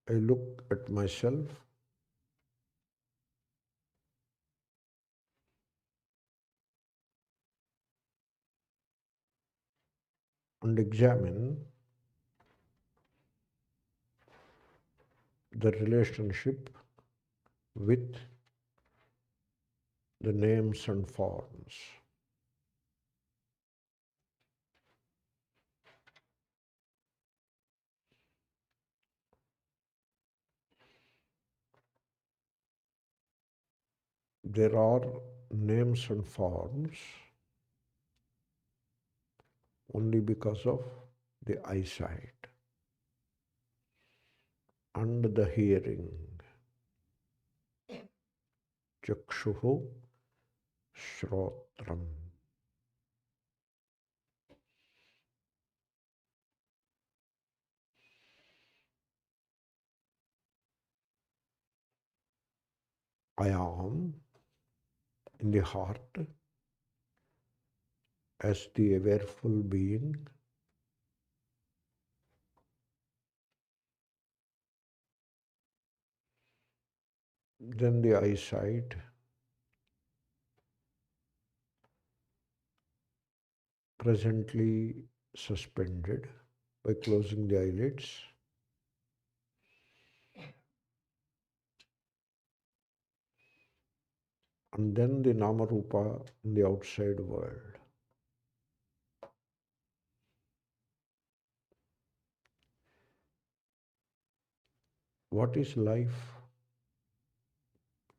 I look at myself and examine the relationship with the names and forms. There are names and forms only because of the eyesight and the hearing. Chakshuhu Shrotram. I am in the heart as the awareful being, then the eyesight presently suspended by closing the eyelids. And then the Namarupa in the outside world. What is life?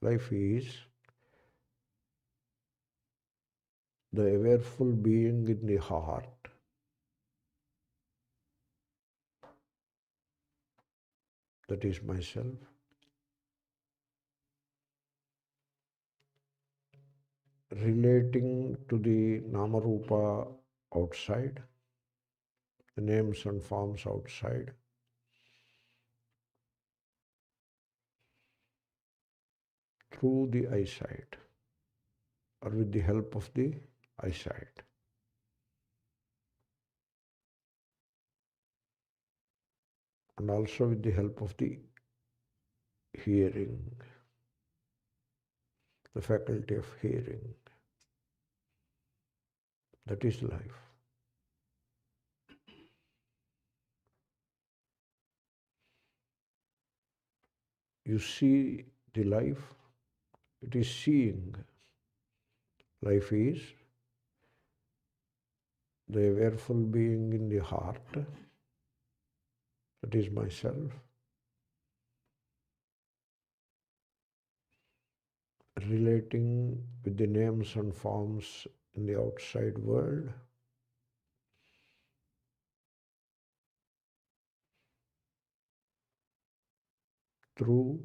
Life is the awareful being in the heart that is myself, relating to the Namarupa outside, the names and forms outside, through the eyesight or with the help of the eyesight. And also with the help of the hearing, the faculty of hearing. That is life. You see the life, it is seeing. Life is the awareful being in the heart, that is myself, relating with the names and forms in the outside world, through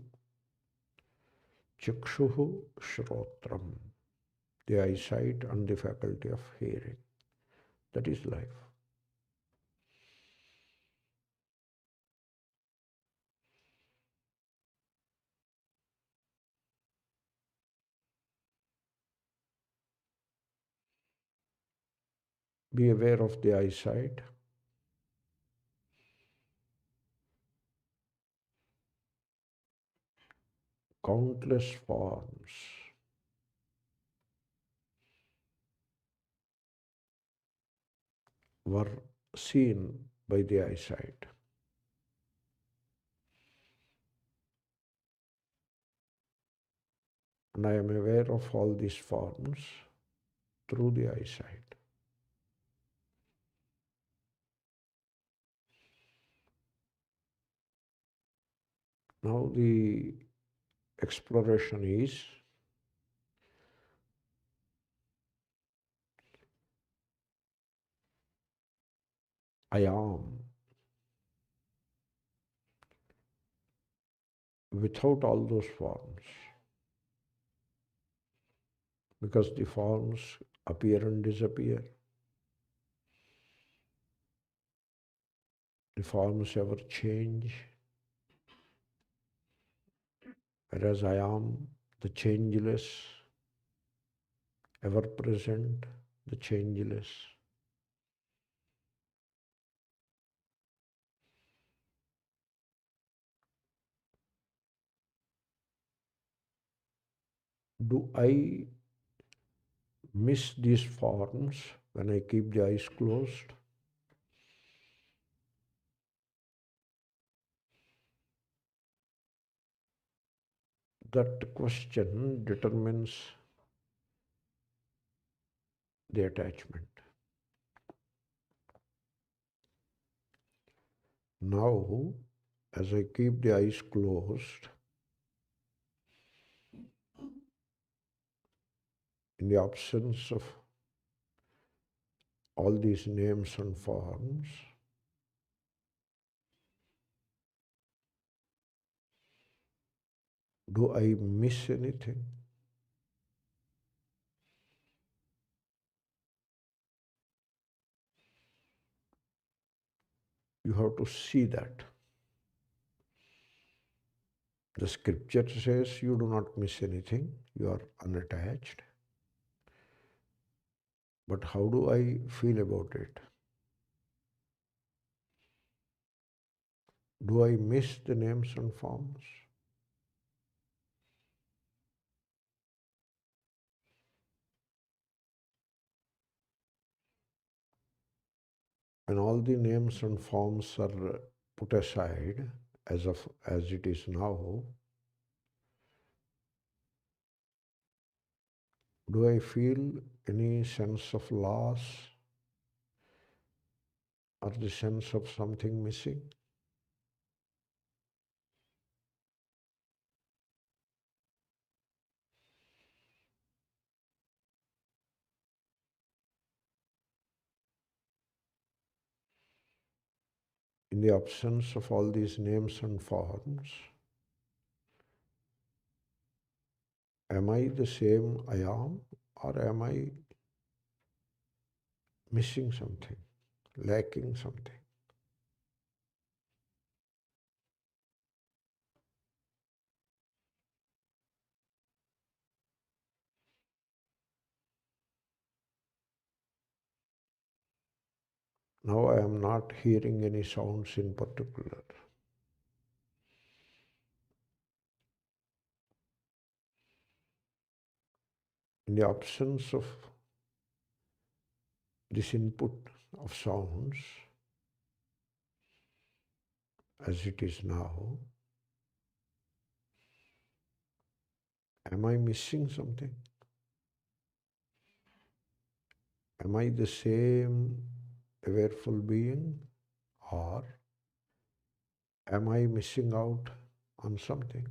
Chakshuhu Shrotram, the eyesight and the faculty of hearing. That is life. Be aware of the eyesight. Countless forms were seen by the eyesight. And I am aware of all these forms through the eyesight. Now the exploration is I am without all those forms, because the forms appear and disappear. The forms ever change. whereas I am the changeless, ever present, the changeless. Do I miss these forms when I keep the eyes closed? That question determines the attachment. Now, as I keep the eyes closed, in the absence of all these names and forms, do I miss anything? You have to see that. The scripture says you do not miss anything, you are unattached. But how do I feel about it? Do I miss the names and forms? When all the names and forms are put aside as it is now, do I feel any sense of loss or the sense of something missing? In the absence of all these names and forms, am I the same I am, or am I missing something, lacking something? Now I am not hearing any sounds in particular. In the absence of this input of sounds, as it is now, am I missing something? Am I the same awareful being, or am I missing out on something?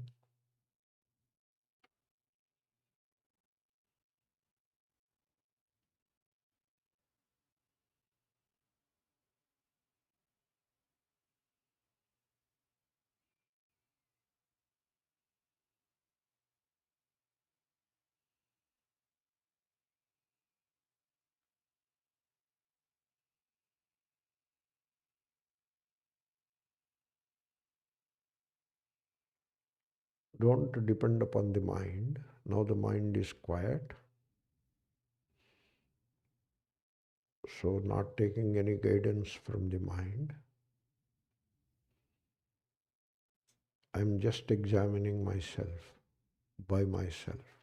Don't depend upon the mind. Now the mind is quiet, so not taking any guidance from the mind. I'm just examining myself by myself.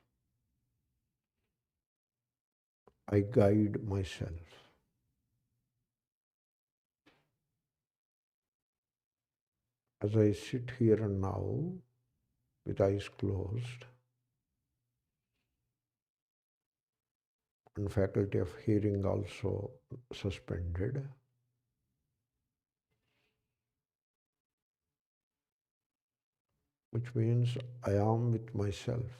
I guide myself. As I sit here and now with eyes closed and faculty of hearing also suspended, which means I am with myself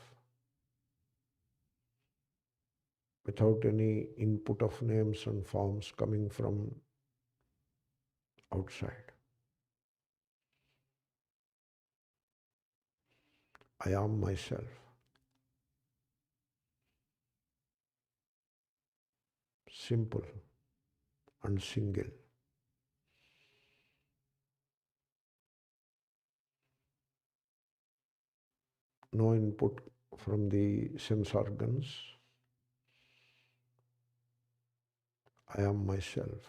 without any input of names and forms coming from outside. I am myself, simple and single. no input from the sense organs. I am myself,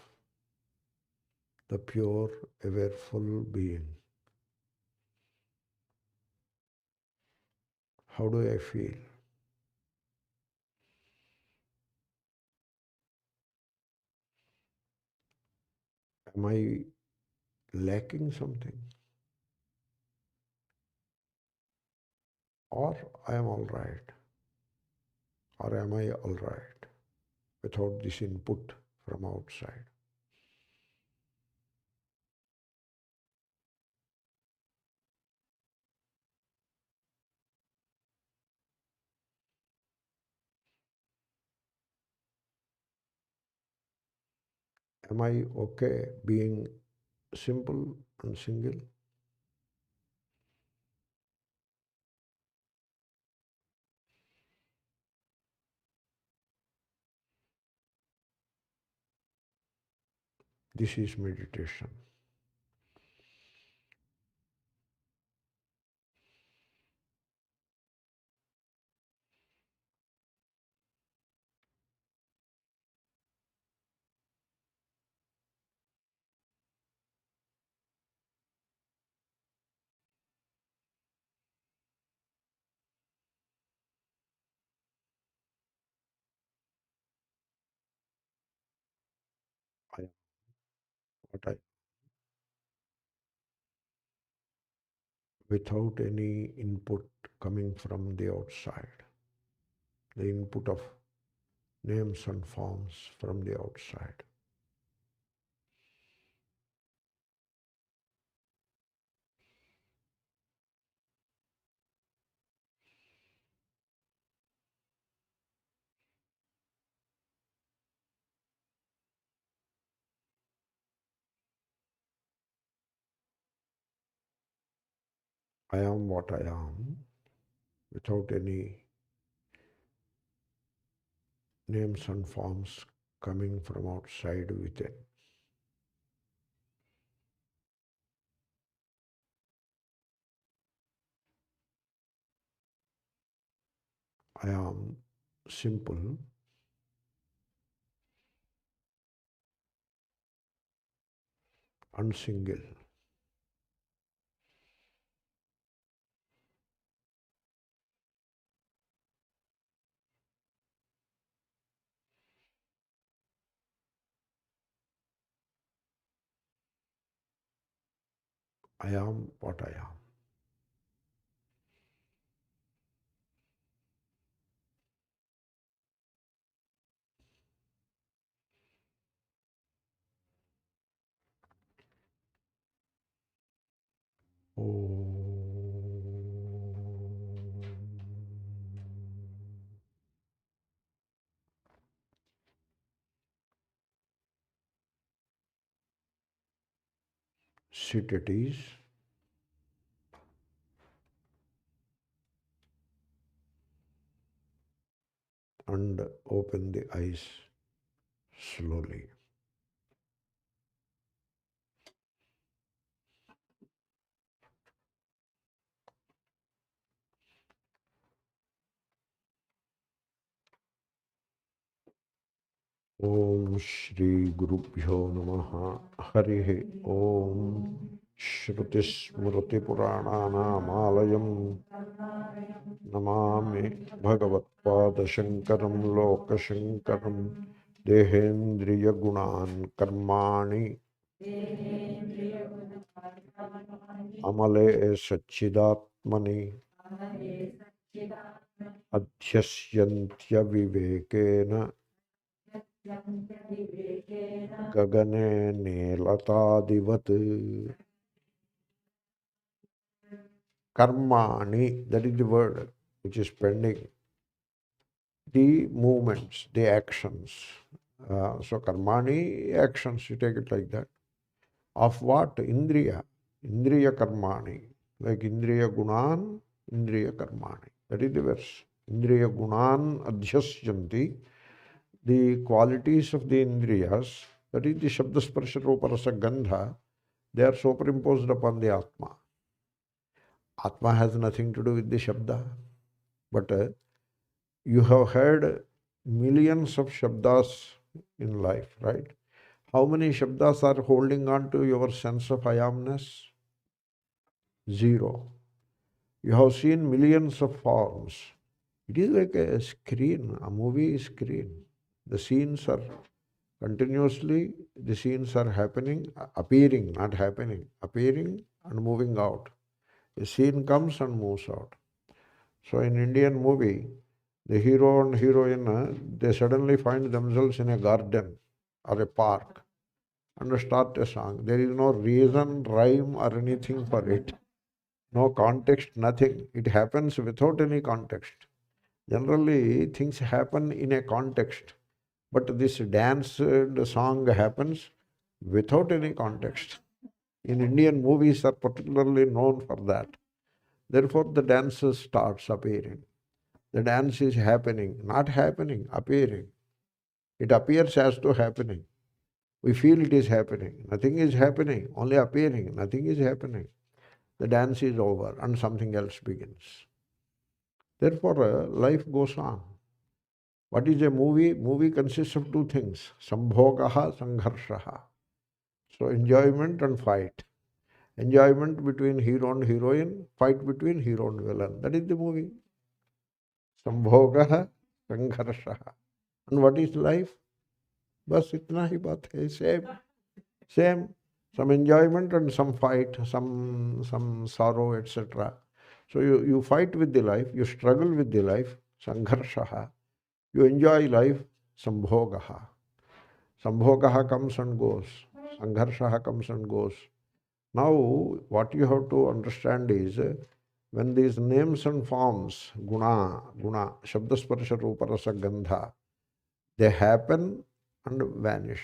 the pure, awareful being. How do I feel? Am I lacking something? Or I am all right? Or am I all right without this input from outside? Am I okay being simple and single? This is meditation. I am what I, without any input coming from the outside, the input of names and forms from the outside. I am what I am without any names and forms coming from outside within. I am simple and single. I am what I am. Sit at ease and open the eyes slowly. Om Shri Gurubhyo Namaha. Harihi Om. Shruti Smriti Puranānāmalayam Namami Bhagavatpada Shankaram Lokashankaram dehendriyaguṇānkarmāṇi amale saccidātmani adhyasyantyavivekena gagane nīlatādivat karmani, that is the word which is pending. The movements, the actions. So karmani, actions, you take it like that. Of what? Indriya. Indriya karmani. Like indriya gunan, indriya karmani. That is the verse. Indriya gunan adhyasyanti. The qualities of the indriyas, that is the shabda sparsha rupa rasa gandha, they are superimposed upon the Atma. Atma has nothing to do with the Shabda. But you have heard millions of Shabdas in life, right? How many Shabdas are holding on to your sense of I amness? Zero. You have seen millions of forms. It is like a screen, a movie screen. The scenes are continuously, the scenes are happening, appearing, not happening, appearing and moving out. A scene comes and moves out. So in Indian movie, the hero and heroine, they suddenly find themselves in a garden or a park and start a song. There is no reason, rhyme or anything for it. No context, nothing. It happens without any context. Generally, things happen in a context. But this dance and song happens without any context. In Indian movies are particularly known for that. Therefore, the dance starts appearing. The dance is happening, not happening, appearing. It appears as to happening. We feel it is happening. Nothing is happening, only appearing. Nothing is happening. The dance is over and something else begins. Therefore, life goes on. What is a movie? Movie consists of two things, sambhogaha, sangharshaha. So enjoyment and fight. Enjoyment between hero and heroine, fight between hero and villain. That is the movie. Sambhogaha, sangharshaha. And what is life? Bas itna hi baat hai, same. Same. Some enjoyment and some fight, some sorrow, etc. So you fight with the life, you struggle with the life, sangharshaha. You enjoy life, sambhogaha. Sambhogaha comes and goes. Sangharshaha comes and goes. Now, what you have to understand is, when these names and forms, guna, shabdasparsha rupa rasa gandha, they happen and vanish.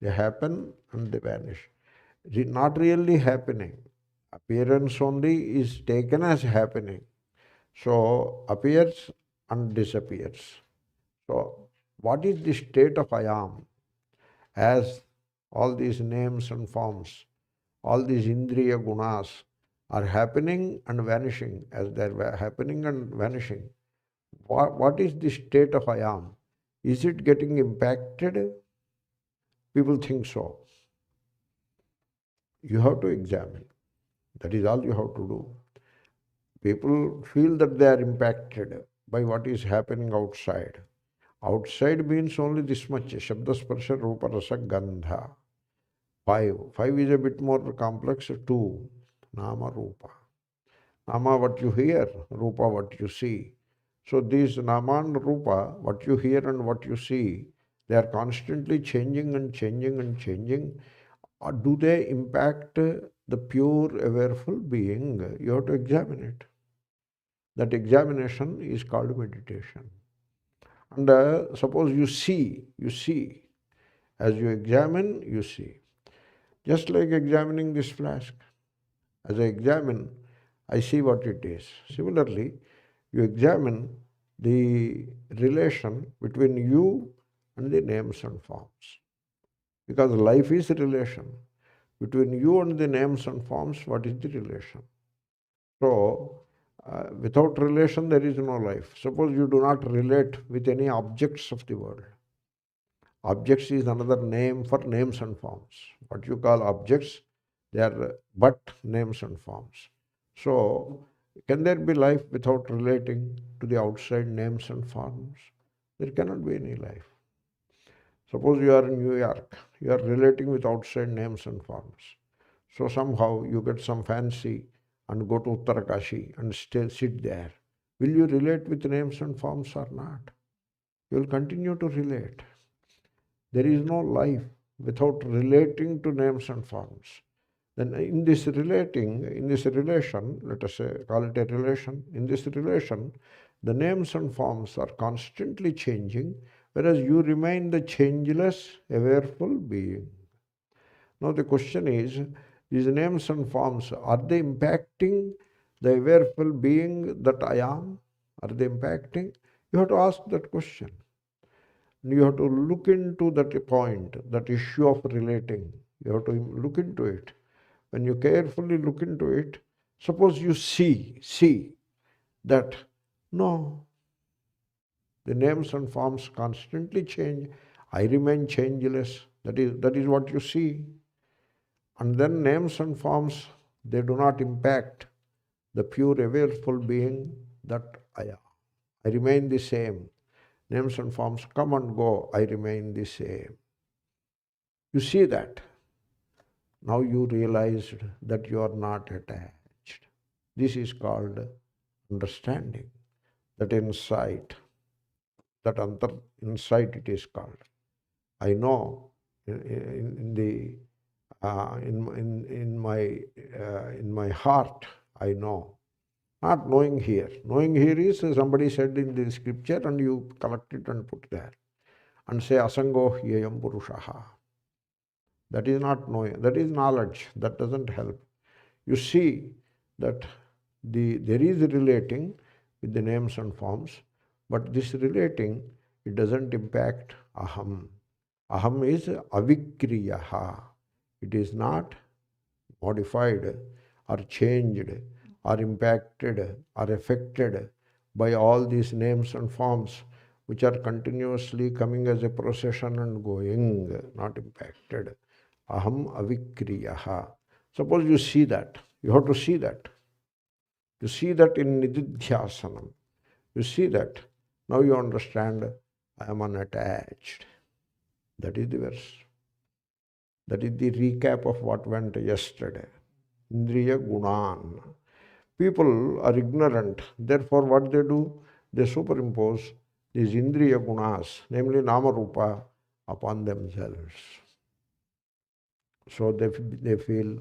They happen and they vanish. Not really happening. Appearance only is taken as happening. So, appears and disappears. So, what is the state of I am? As all these names and forms, all these indriya gunas are happening and vanishing, as they are happening and vanishing. What is the state of I am? Is it getting impacted? People think so. You have to examine. That is all you have to do. People feel that they are impacted by what is happening outside. Outside means only this much, shabdasparsha rupa rasa gandha. Five is a bit more complex. Two, nama rupa. Nama what you hear, rupa what you see. So these nama and rupa, what you hear and what you see, they are constantly changing and changing and changing. Or do they impact the pure, awareful being? You have to examine it. That examination is called meditation. And suppose you see. As you examine, you see. Just like examining this flask. As I examine, I see what it is. Similarly, you examine the relation between you and the names and forms. Because life is a relation. Between you and the names and forms, what is the relation? So, without relation, there is no life. Suppose you do not relate with any objects of the world. Objects is another name for names and forms. What you call objects, they are but names and forms. So, can there be life without relating to the outside names and forms? There cannot be any life. Suppose you are in New York, you are relating with outside names and forms. So somehow you get some fancy and go to Uttarakashi and sit there. Will you relate with names and forms or not? You will continue to relate. There is no life without relating to names and forms. Then in this relation, let us say, call it a relation, in this relation, the names and forms are constantly changing, whereas you remain the changeless, awareful being. Now the question is, these names and forms, are they impacting the awareful being that I am? Are they impacting? You have to ask that question. You have to look into that point, that issue of relating. You have to look into it. When you carefully look into it, Suppose you see that, no, the names and forms constantly change. I remain changeless. That is what you see. And then names and forms, they do not impact the pure awareful being that I am. I remain the same. Names and forms come and go. I remain the same. You see that. Now you realized that you are not attached. This is called understanding. That insight, that insight it is called. I know in my heart, I know. Not knowing here. Knowing here is somebody said in the scripture and you collect it and put there. And say asango hyayam purushaha. That is not knowing. That is knowledge. That doesn't help. You see that there is relating with the names and forms, but this relating, it doesn't impact aham. Aham is avikriyaha. It is not modified or changed or impacted or affected by all these names and forms which are continuously coming as a procession and going, not impacted. Aham avikriyaha. Suppose you see that. You have to see that. You see that in nididhyasanam. You see that. Now you understand, I am unattached. That is the verse. That is the recap of what went yesterday. Dehendriyaguṇān. People are ignorant. Therefore, what they do? They superimpose these indriya gunas, namely nama rupa, upon themselves. So they feel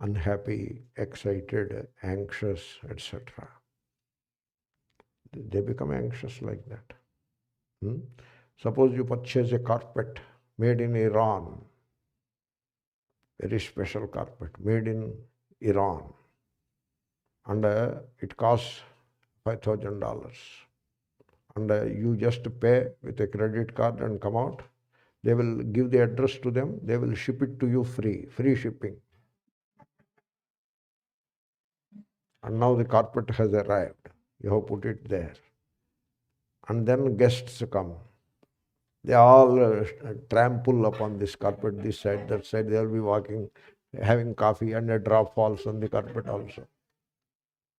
unhappy, excited, anxious, etc. They become anxious like that. Suppose you purchase a carpet made in Iran, very special carpet made in Iran, and it costs $5,000. And you just pay with a credit card and come out. They will give the address to them. They will ship it to you free shipping. And now the carpet has arrived. You have put it there. And then guests come. They all trample upon this carpet, this side, that side. They will be walking, having coffee, and a drop falls on the carpet also.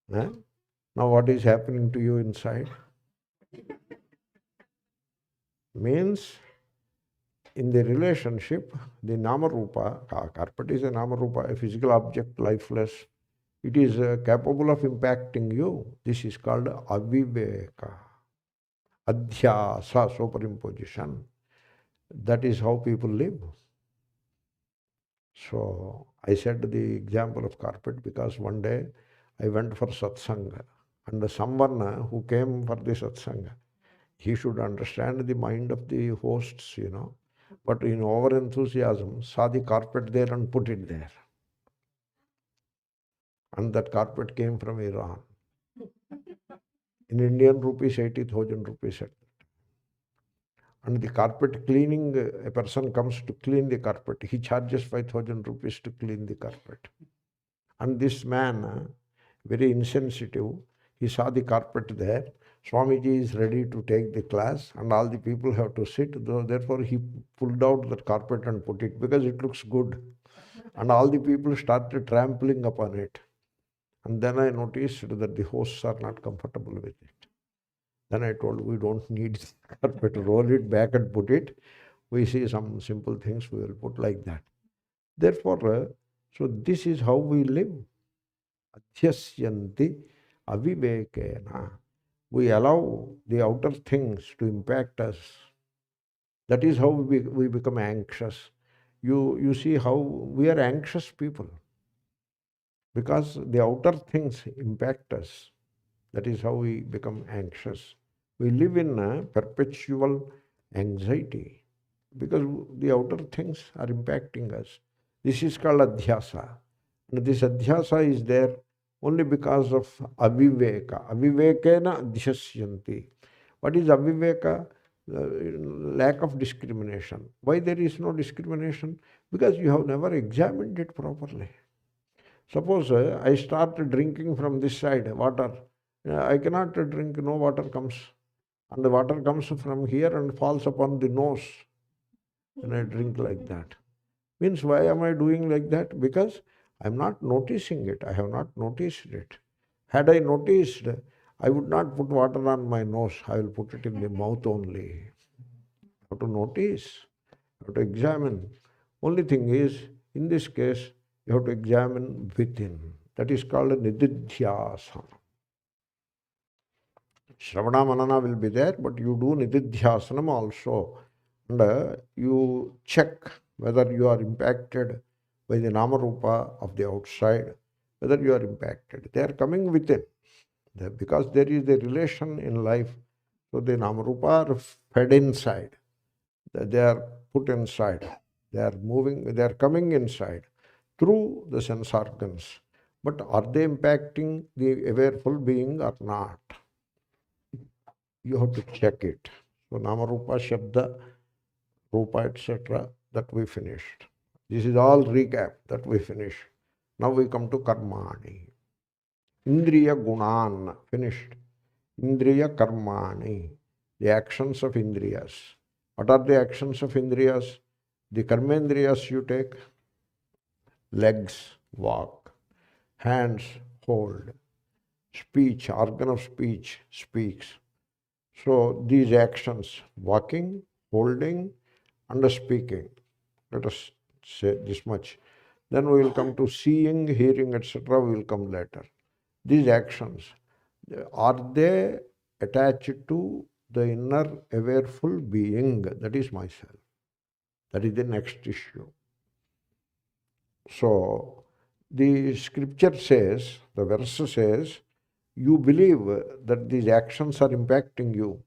Now what is happening to you inside? Means in the relationship, the nama rupa, carpet is a nama rupa, a physical object, lifeless. It is capable of impacting you. This is called aviveka. Adhyasa, superimposition. That is how people live. So I said the example of carpet because one day I went for satsanga, and someone who came for the satsanga, he should understand the mind of the hosts, but in over-enthusiasm, saw the carpet there and put it there. And that carpet came from Iran. In Indian rupees, 80,000 rupees. And the carpet cleaning, a person comes to clean the carpet. He charges 5,000 rupees to clean the carpet. And this man, very insensitive, he saw the carpet there. Swamiji is ready to take the class and all the people have to sit. Therefore, he pulled out the carpet and put it because it looks good. And all the people started trampling upon it. And then I noticed that the hosts are not comfortable with it. Then I told, we don't need carpet, roll it back and put it. We see some simple things we will put like that. Therefore, so this is how we live. Adhyasyantyavivekena. We allow the outer things to impact us. That is how we become anxious. You see how we are anxious people. Because the outer things impact us. That is how we become anxious. We live in a perpetual anxiety because the outer things are impacting us. This is called adhyasa. And this adhyasa is there only because of aviveka. Avivekena adhyasyanti. What is aviveka? Lack of discrimination. Why there is no discrimination? Because you have never examined it properly. Suppose I start drinking from this side, water. I cannot drink, no water comes. And the water comes from here and falls upon the nose. And I drink like that. Means why am I doing like that? Because I am not noticing it. I have not noticed it. Had I noticed, I would not put water on my nose. I will put it in the mouth only. You have to notice. You have to examine. Only thing is, in this case, you have to examine within. That is called a nididhyasana. Shravana Manana will be there, but you do nididhyasanam also. And you check whether you are impacted by the Namarupa of the outside, whether you are impacted. They are coming within. Because there is a relation in life, so the Namarupa are fed inside. They are put inside. They are moving, they are coming inside through the sense organs. But are they impacting the awareful being or not? You have to check it. So Namarupa, Shabda, Rupa, etc. that we finished. This is all recap that we finished. Now we come to karmani. Indriya gunan, finished. Indriya karmani, the actions of indriyas. What are the actions of indriyas? The karmendriyas you take. Legs, walk. Hands, hold. Speech, organ of speech, speaks. So these actions, walking, holding, and speaking. Let us say this much. Then we will come to seeing, hearing, etc. We will come later. These actions, are they attached to the inner awareful being? That is myself. That is the next issue. So the scripture says, the verse says, you believe that these actions are impacting you.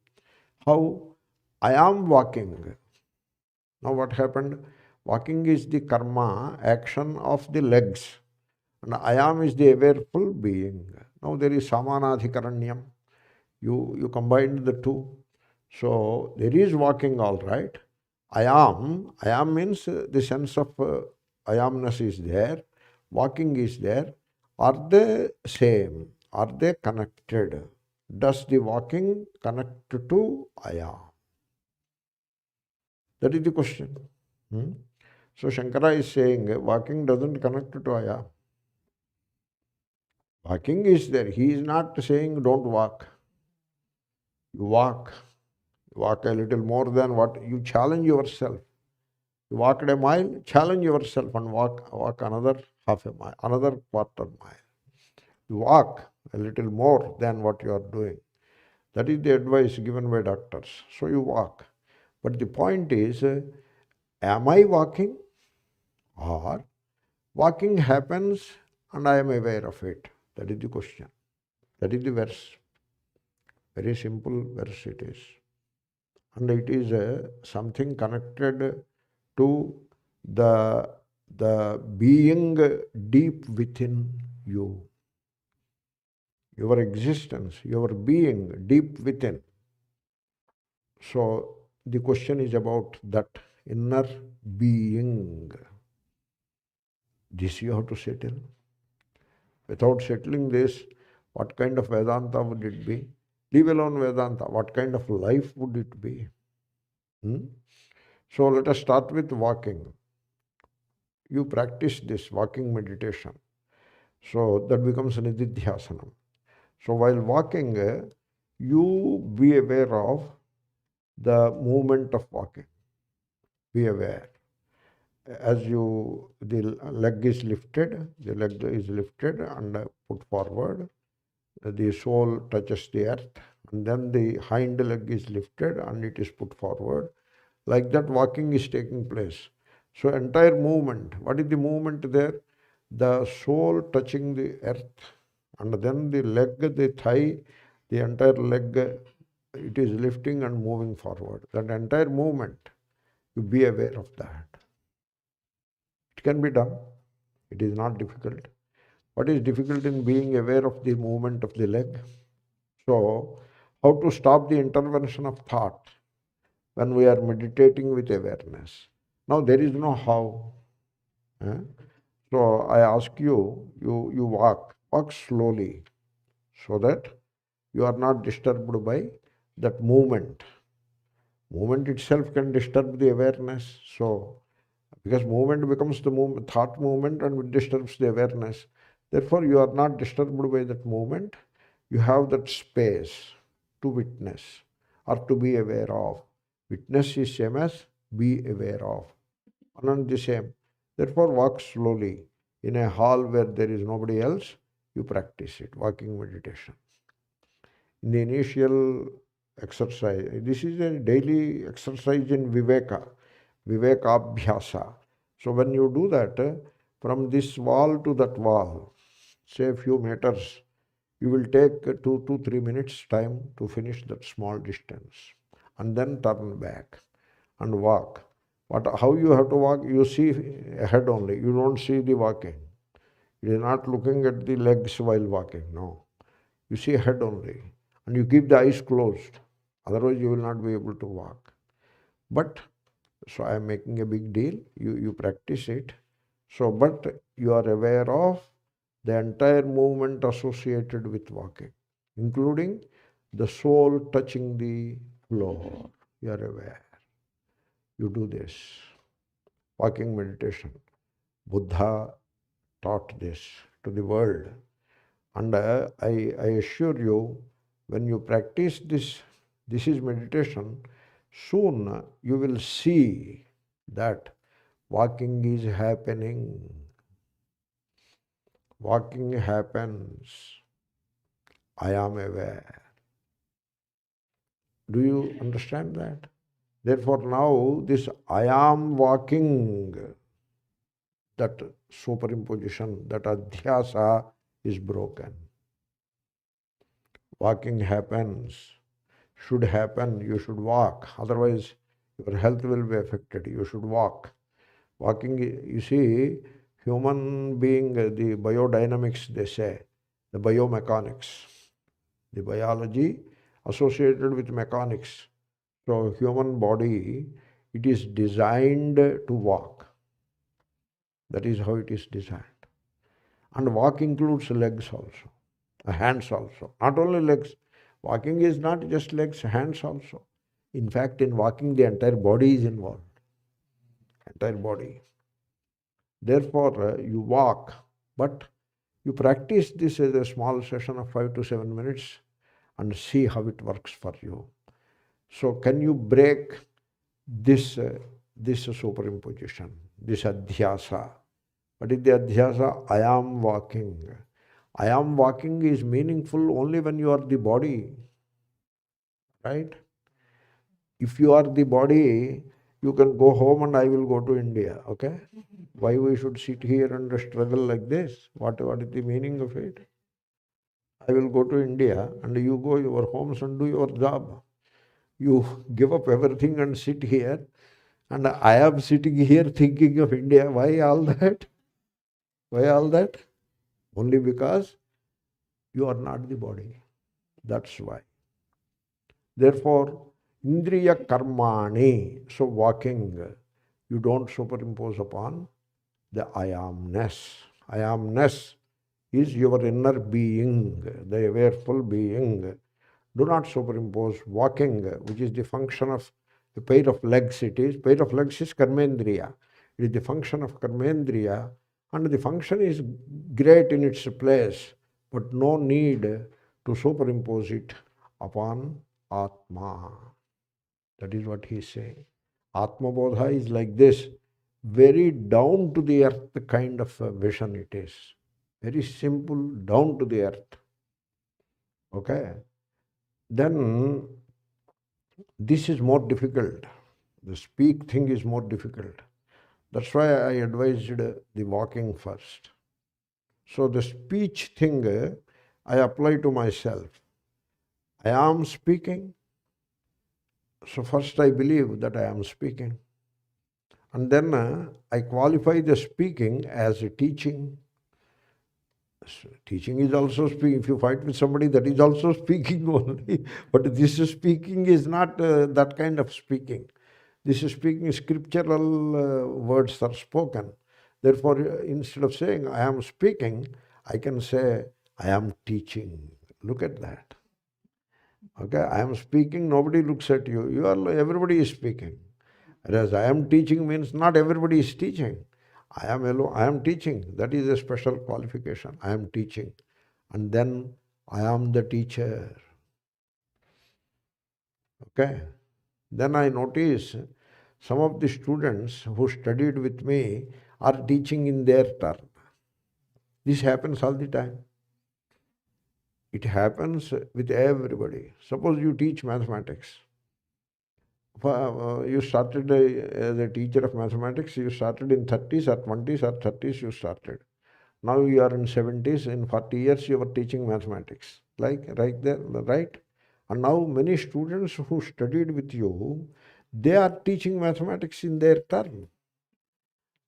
How? I am walking. Now what happened? Walking is the karma, action of the legs. And I am is the awareful being. Now there is samanadhikaranyam. You combined the two. So there is walking all right. I am means the sense of I amness is there. Walking is there. Are they same? Are they connected? Does the walking connect to I am? That is the question. So Shankara is saying walking doesn't connect to I am. Walking is there. He is not saying don't walk. You walk. You walk a little more than what you challenge yourself. You walked a mile, challenge yourself and walk another half a mile, another quarter mile. You walk a little more than what you are doing. That is the advice given by doctors. So you walk. But the point is, am I walking? Or walking happens and I am aware of it? That is the question. That is the verse. Very simple verse it is. And it is something connected to the being deep within you. Your existence, your being deep within. So the question is about that inner being. This you have to settle. Without settling this, what kind of Vedanta would it be? Leave alone Vedanta. What kind of life would it be? So let us start with walking. You practice this walking meditation. So that becomes nididhyasanam. So while walking, you be aware of the movement of walking. Be aware. As the leg is lifted and put forward. The sole touches the earth, and then the hind leg is lifted and it is put forward. Like that walking is taking place. So entire movement, what is the movement there? The sole touching the earth, and then the leg, the thigh, the entire leg, it is lifting and moving forward. That entire movement, you be aware of that. It can be done. It is not difficult. What is difficult in being aware of the movement of the leg? So, how to stop the intervention of thought when we are meditating with awareness? Now, there is no how. So I ask you, you walk slowly so that you are not disturbed by that movement. Movement itself can disturb the awareness. So, because movement becomes the movement, thought movement, and it disturbs the awareness. Therefore, you are not disturbed by that movement. You have that space to witness or to be aware of. Witness is same as be aware of. Anand the same. Therefore, walk slowly. In a hall where there is nobody else, you practice it, walking meditation. In the initial exercise, this is a daily exercise in vivekabhyasa. So when you do that, from this wall to that wall, say a few meters, you will take 2 to 3 minutes time to finish that small distance, and then turn back and walk. How you have to walk? You see ahead only. You don't see the walking. You are not looking at the legs while walking. No. You see ahead only. And you keep the eyes closed. Otherwise, you will not be able to walk. But, so I am making a big deal. You practice it. So, but you are aware of the entire movement associated with walking, including the soul touching the floor. You are aware. You do this. Walking meditation. Buddha taught this to the world. And I assure you, when you practice this is meditation, soon you will see that walking is happening. Walking happens. I am aware. Do you understand that? Therefore now this I am walking, that superimposition, that adhyasa is broken. Walking happens, should happen, you should walk. Otherwise your health will be affected. You should walk. Walking, you see, human being, the biodynamics, they say, the biomechanics, the biology associated with mechanics. So human body, it is designed to walk. That is how it is designed. And walk includes legs also, hands also. Not only legs. Walking is not just legs, hands also. In fact, in walking, the entire body is involved. Entire body. Therefore, you walk, but you practice this as a small session of 5 to 7 minutes and see how it works for you. So can you break this superimposition, this adhyasa? What is the adhyasa? I am walking. I am walking is meaningful only when you are the body, right? If you are the body, you can go home and I will go to India, okay? Why we should sit here and struggle like this? What is the meaning of it? I will go to India and you go your homes and do your job. You give up everything and sit here, and I am sitting here thinking of India. Why all that? Why all that? Only because you are not the body. That's why. Therefore, dehendriyaguṇānkarmāṇyamale, so walking, you don't superimpose upon the I amness. I amness is your inner being, the awareful being. Do not superimpose walking, which is the function of a pair of legs. It is pair of legs is karmendriya. It is the function of karmendriya, and the function is great in its place, but no need to superimpose it upon Atma. That is what he is saying. Ātmabodhaḥ is like this, very down to the earth kind of a vision it is. Very simple, down to the earth. Okay? Then this is more difficult. The speak thing is more difficult. That's why I advised the walking first. So the speech thing I apply to myself. I am speaking. So first I believe that I am speaking. And then I qualify the speaking as a teaching. Teaching is also speaking. If you fight with somebody, that is also speaking only. But this speaking is not that kind of speaking. This speaking, scriptural words are spoken. Therefore, instead of saying I am speaking, I can say I am teaching. Look at that. Okay, I am speaking, nobody looks at you. Everybody is speaking. Whereas I am teaching means not everybody is teaching. I am alone, I am teaching. That is a special qualification. I am teaching. And then I am the teacher. Okay. Then I notice some of the students who studied with me are teaching in their turn. This happens all the time. It happens with everybody. Suppose you teach mathematics. You started as a teacher of mathematics, you started in 30s or 20s or 30s you started. Now you are in 70s, in 40 years you are teaching mathematics. Like right there, right? And now many students who studied with you, they are teaching mathematics in their turn.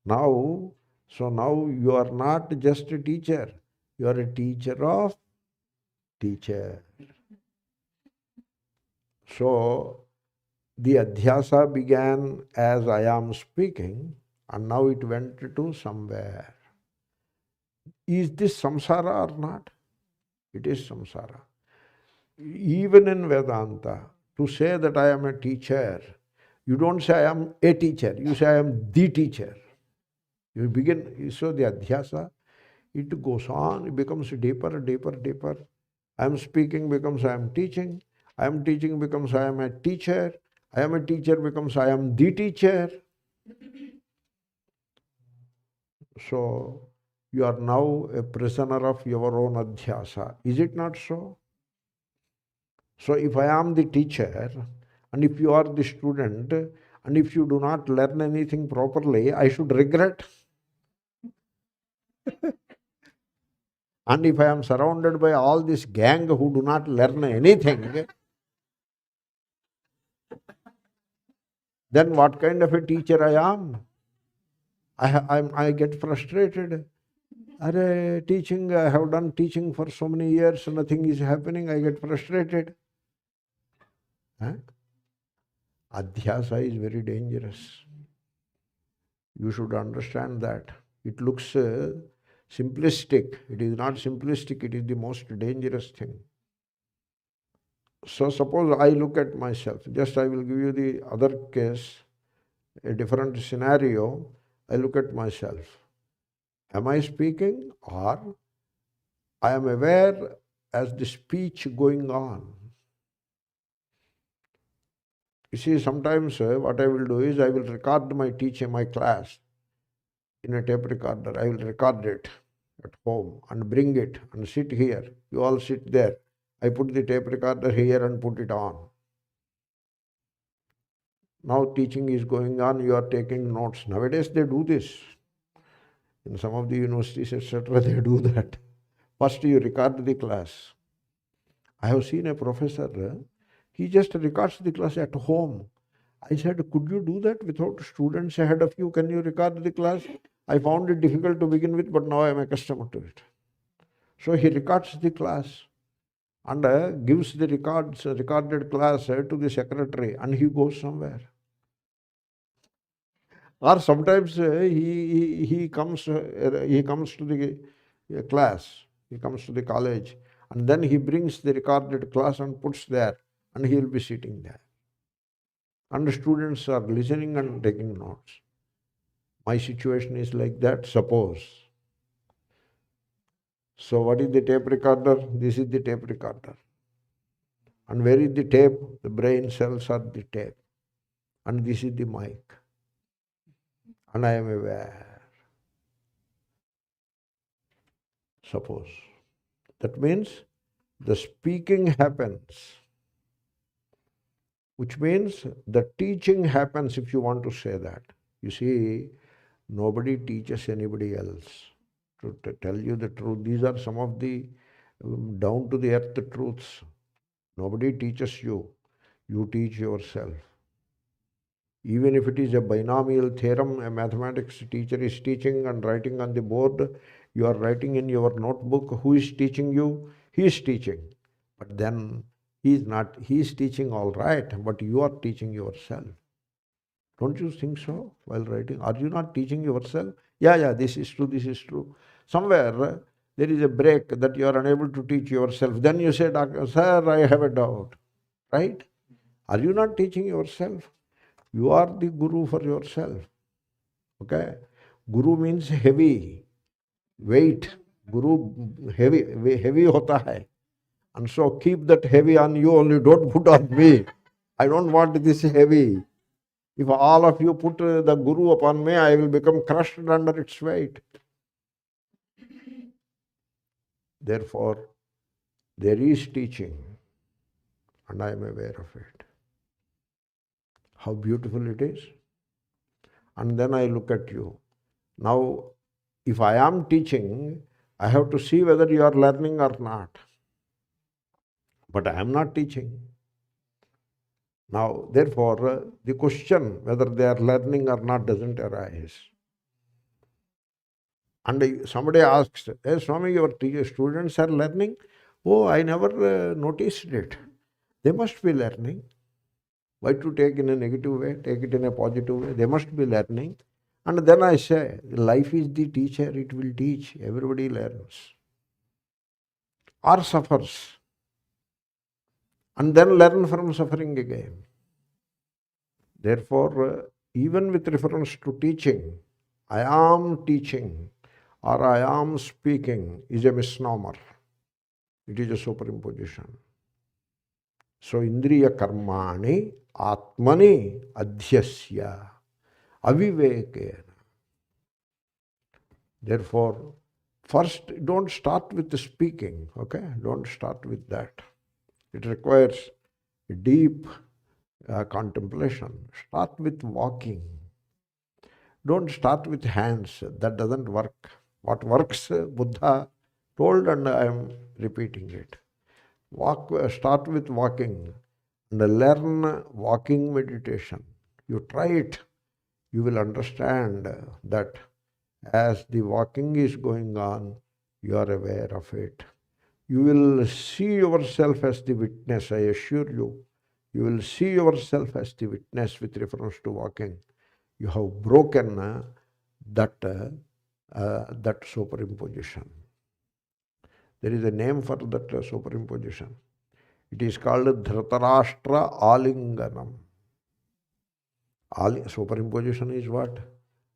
Now, so now you are not just a teacher, you are a teacher of teacher. So the adhyasa began as I am speaking, and now it went to somewhere. Is this samsara or not? It is samsara. Even in Vedanta, to say that I am a teacher, you don't say I am a teacher, you say I am the teacher. You begin, so the adhyasa, it goes on, it becomes deeper, deeper, deeper. I am speaking becomes I am teaching. I am teaching becomes I am a teacher. I am a teacher becomes I am the teacher. So you are now a prisoner of your own adhyasa. Is it not so? So if I am the teacher, and if you are the student, and if you do not learn anything properly, I should regret. And if I am surrounded by all this gang who do not learn anything, then what kind of a teacher I am? I get frustrated. Teaching, I have done teaching for so many years, nothing is happening, I get frustrated. Adhyasa is very dangerous. You should understand that. It looks simplistic. It is not simplistic, it is the most dangerous thing. So suppose I look at myself, just I will give you the other case, a different scenario. I look at myself. Am I speaking, or I am aware as the speech going on? You see, sometimes what I will do is I will record my teaching, my class in a tape recorder. I will record it at home and bring it and sit here. You all sit there. I put the tape recorder here and put it on. Now teaching is going on, you are taking notes. Nowadays they do this. In some of the universities, etc., they do that. First you record the class. I have seen a professor, he just records the class at home. I said, could you do that without students ahead of you? Can you record the class? I found it difficult to begin with, but now I am accustomed to it. So he records the class and gives the recorded class to the secretary, and he goes somewhere. Or sometimes he comes to the class, he comes to the college, and then he brings the recorded class and puts there, and he will be sitting there. And the students are listening and taking notes. My situation is like that, suppose. So what is the tape recorder? This is the tape recorder. And where is the tape? The brain cells are the tape. And this is the mic. And I am aware. Suppose. That means the speaking happens, which means the teaching happens, if you want to say that. You see, nobody teaches anybody else. To tell you the truth, these are some of the down to the earth truths. Nobody teaches you. You teach yourself. Even if it is a binomial theorem, a mathematics teacher is teaching and writing on the board, you are writing in your notebook. Who is teaching you? He is teaching. But then he is teaching all right, but you are teaching yourself. Don't you think so while writing? Are you not teaching yourself? Yeah, this is true, this is true. Somewhere there is a break that you are unable to teach yourself. Then you say, Doctor, sir, I have a doubt. Right? Are you not teaching yourself? You are the guru for yourself. Okay? Guru means heavy, weight. Guru heavy hota hai. And so keep that heavy on you only, don't put on me. I don't want this heavy. If all of you put the guru upon me, I will become crushed under its weight. Therefore, there is teaching, and I am aware of it. How beautiful it is. And then I look at you. Now, if I am teaching, I have to see whether you are learning or not. But I am not teaching. Now, therefore, the question whether they are learning or not doesn't arise. And somebody asks, hey, Swami, your students are learning? Oh, I never noticed it. They must be learning. Why to take in a negative way? Take it in a positive way. They must be learning. And then I say, life is the teacher, it will teach. Everybody learns. Or suffers. And then learn from suffering again. Therefore, even with reference to teaching, I am teaching or I am speaking is a misnomer. It is a superimposition. So, indriya karmani ātmani adhyasyantyavivekena. Therefore, first don't start with the speaking, okay? Don't start with that. It requires deep contemplation. Start with walking. Don't start with hands. That doesn't work. What works, Buddha told, and I am repeating it. Start with walking and learn walking meditation. You try it, you will understand that as the walking is going on, you are aware of it. You will see yourself as the witness, I assure you. You will see yourself as the witness with reference to walking. You have broken that superimposition. There is a name for that superimposition. It is called Dhritarashtra Alinganam. Superimposition is what?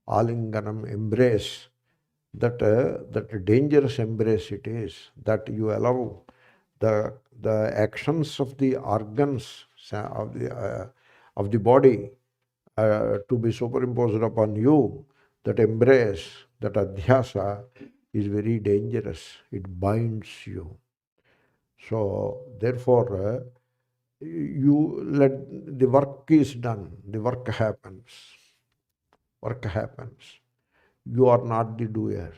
Alinganam, embrace. That dangerous embrace it is, that you allow the actions of the organs of the body to be superimposed upon you. That embrace, that adhyasa is very dangerous. It binds you. So therefore, you let the work is done. The work happens. Work happens. You are not the doer.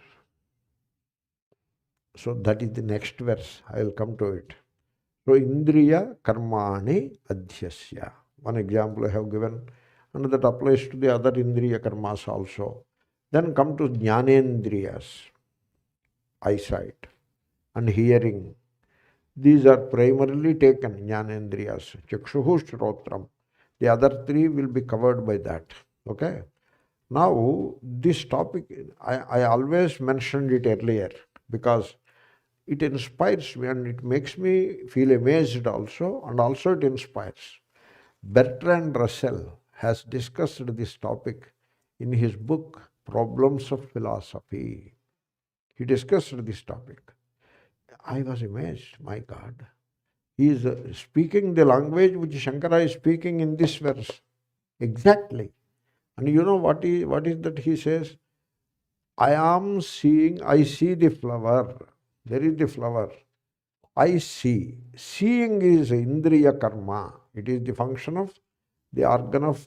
So that is the next verse. I will come to it. So indriya karmani adhyasya. One example I have given, and that applies to the other indriya karmas also. Then come to jnanendriyas, eyesight and hearing. These are primarily taken, jnanendriyas, chakshuhu shrotram. The other three will be covered by that. Okay? Now, this topic, I always mentioned it earlier because it inspires me and it makes me feel amazed also, and also it inspires. Bertrand Russell has discussed this topic in his book, Problems of Philosophy. He discussed this topic. I was amazed, my God. He is speaking the language which Shankara is speaking in this verse. Exactly. And you know what is that he says? I see the flower. There is the flower. I see. Seeing is indriya karma. It is the function of the organ of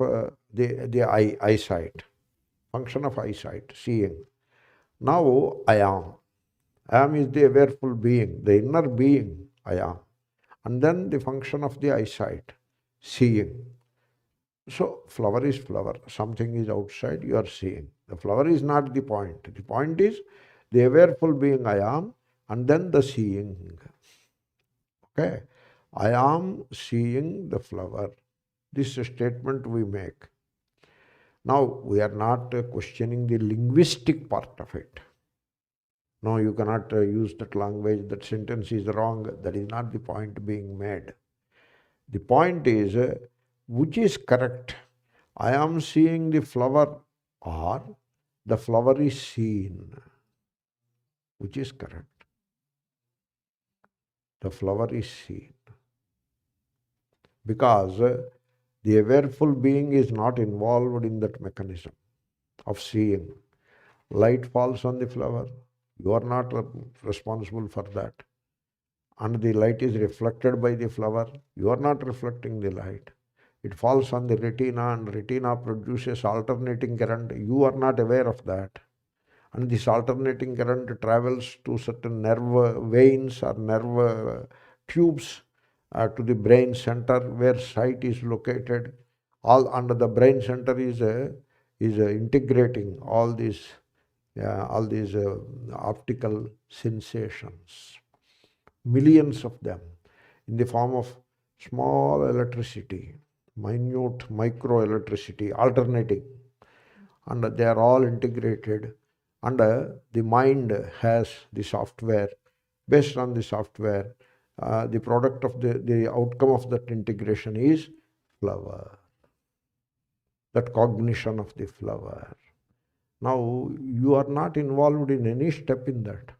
the eyesight. Function of eyesight, seeing. Now I am. I am is the awareful being, the inner being, I am. And then the function of the eyesight, seeing. So flower is flower. Something is outside, you are seeing. The flower is not the point. The point is the awareful being I am, and then the seeing. Okay? I am seeing the flower. This statement we make. Now, we are not questioning the linguistic part of it. No, you cannot use that language, that sentence is wrong. That is not the point being made. The point is, which is correct? I am seeing the flower or the flower is seen? Which is correct? The flower is seen. Because the awareful being is not involved in that mechanism of seeing. Light falls on the flower. You are not responsible for that. And the light is reflected by the flower. You are not reflecting the light. It falls on the retina, and retina produces alternating current. You are not aware of that. And this alternating current travels to certain nerve veins or nerve tubes to the brain center where sight is located. All under the brain center is integrating all these optical sensations, millions of them, in the form of small electricity, minute micro electricity, alternating, and they are all integrated. And the mind has the software. Based on the software, the product of the outcome of that integration is flower, that cognition of the flower. Now, you are not involved in any step in that.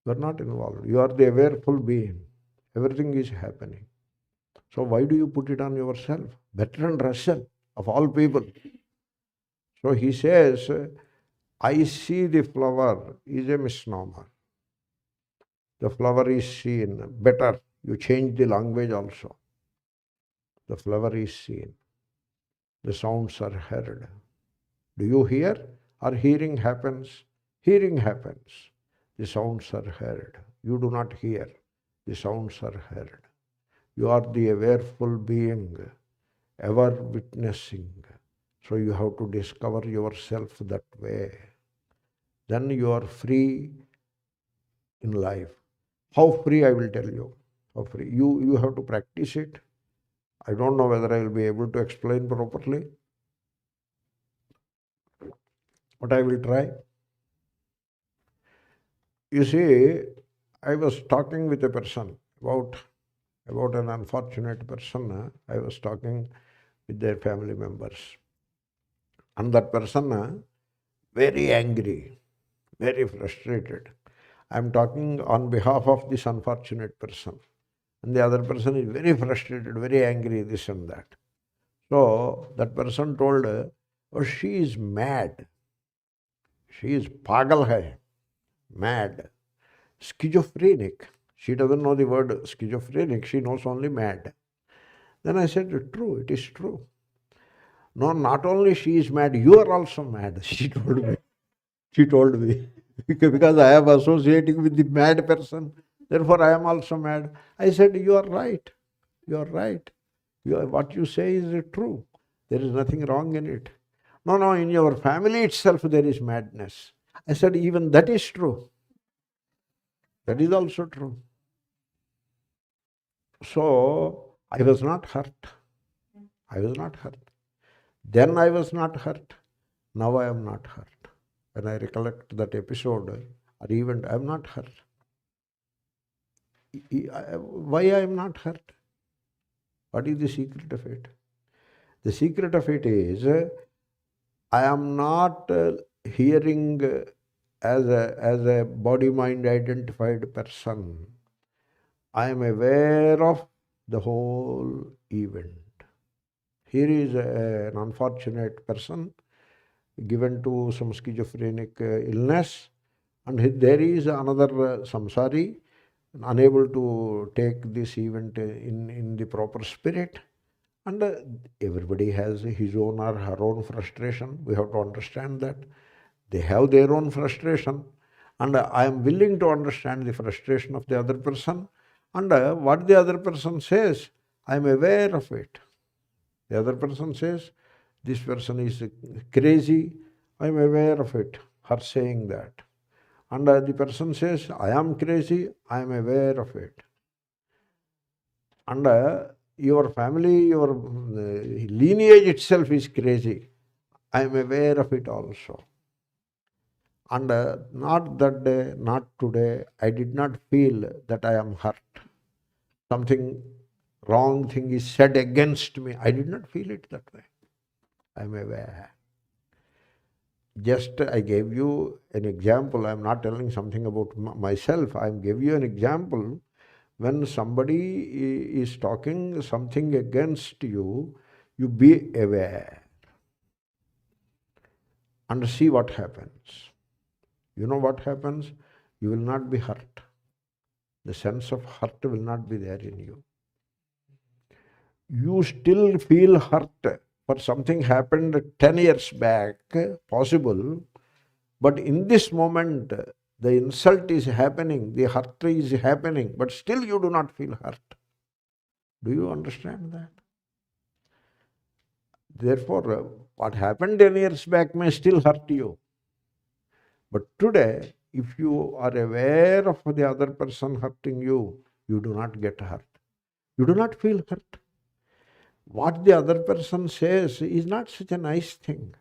You are not involved. You are the awareful being. Everything is happening. So why do you put it on yourself? Bertrand Russell, of all people. So he says, I see the flower is a misnomer. The flower is seen. Better, you change the language also. The flower is seen. The sounds are heard. Do you hear? Or hearing happens? Hearing happens. The sounds are heard. You do not hear. The sounds are heard. You are the awareful being, ever witnessing. So you have to discover yourself that way. Then you are free in life. How free, I will tell you. How free. You have to practice it. I don't know whether I will be able to explain properly, but I will try. You see, I was talking with a person about an unfortunate person. I was talking with their family members. And that person, very angry, very frustrated. I am talking on behalf of this unfortunate person. And the other person is very frustrated, very angry, this and that. So that person told, oh, she is mad. She is pagal hai, mad, schizophrenic. She doesn't know the word schizophrenic, she knows only mad. Then I said, true, it is true. No, not only she is mad, you are also mad, she told me. She told me. Because I am associating with the mad person, therefore I am also mad. I said, you are right. You are right. What you say is true. There is nothing wrong in it. No, in your family itself there is madness. I said, even that is true. That is also true. So, I was not hurt. I was not hurt. Then I was not hurt. Now I am not hurt. When I recollect that episode or event, I am not hurt. Why I am not hurt? What is the secret of it? The secret of it is, I am not hearing as a body-mind identified person. I am aware of the whole event. Here is an unfortunate person given to some schizophrenic illness, and there is another samsari unable to take this event in the proper spirit. And everybody has his own or her own frustration. We have to understand that. They have their own frustration. And I am willing to understand the frustration of the other person. And what the other person says, I am aware of it. The other person says, this person is crazy. I am aware of it, her saying that. And the person says, I am crazy. I am aware of it. And your family, your lineage itself is crazy. I am aware of it also. And not that day, not today, I did not feel that I am hurt. Something wrong thing is said against me. I did not feel it that way. I am aware. Just I gave you an example. I am not telling something about myself. I gave you an example. When somebody is talking something against you, you be aware and see what happens. You know what happens? You will not be hurt. The sense of hurt will not be there in you. You still feel hurt for something happened 10 years back, possible, but in this moment, the insult is happening, the hurt is happening, but still you do not feel hurt. Do you understand that? Therefore, what happened 10 years back may still hurt you. But today, if you are aware of the other person hurting you, you do not get hurt. You do not feel hurt. What the other person says is not such a nice thing.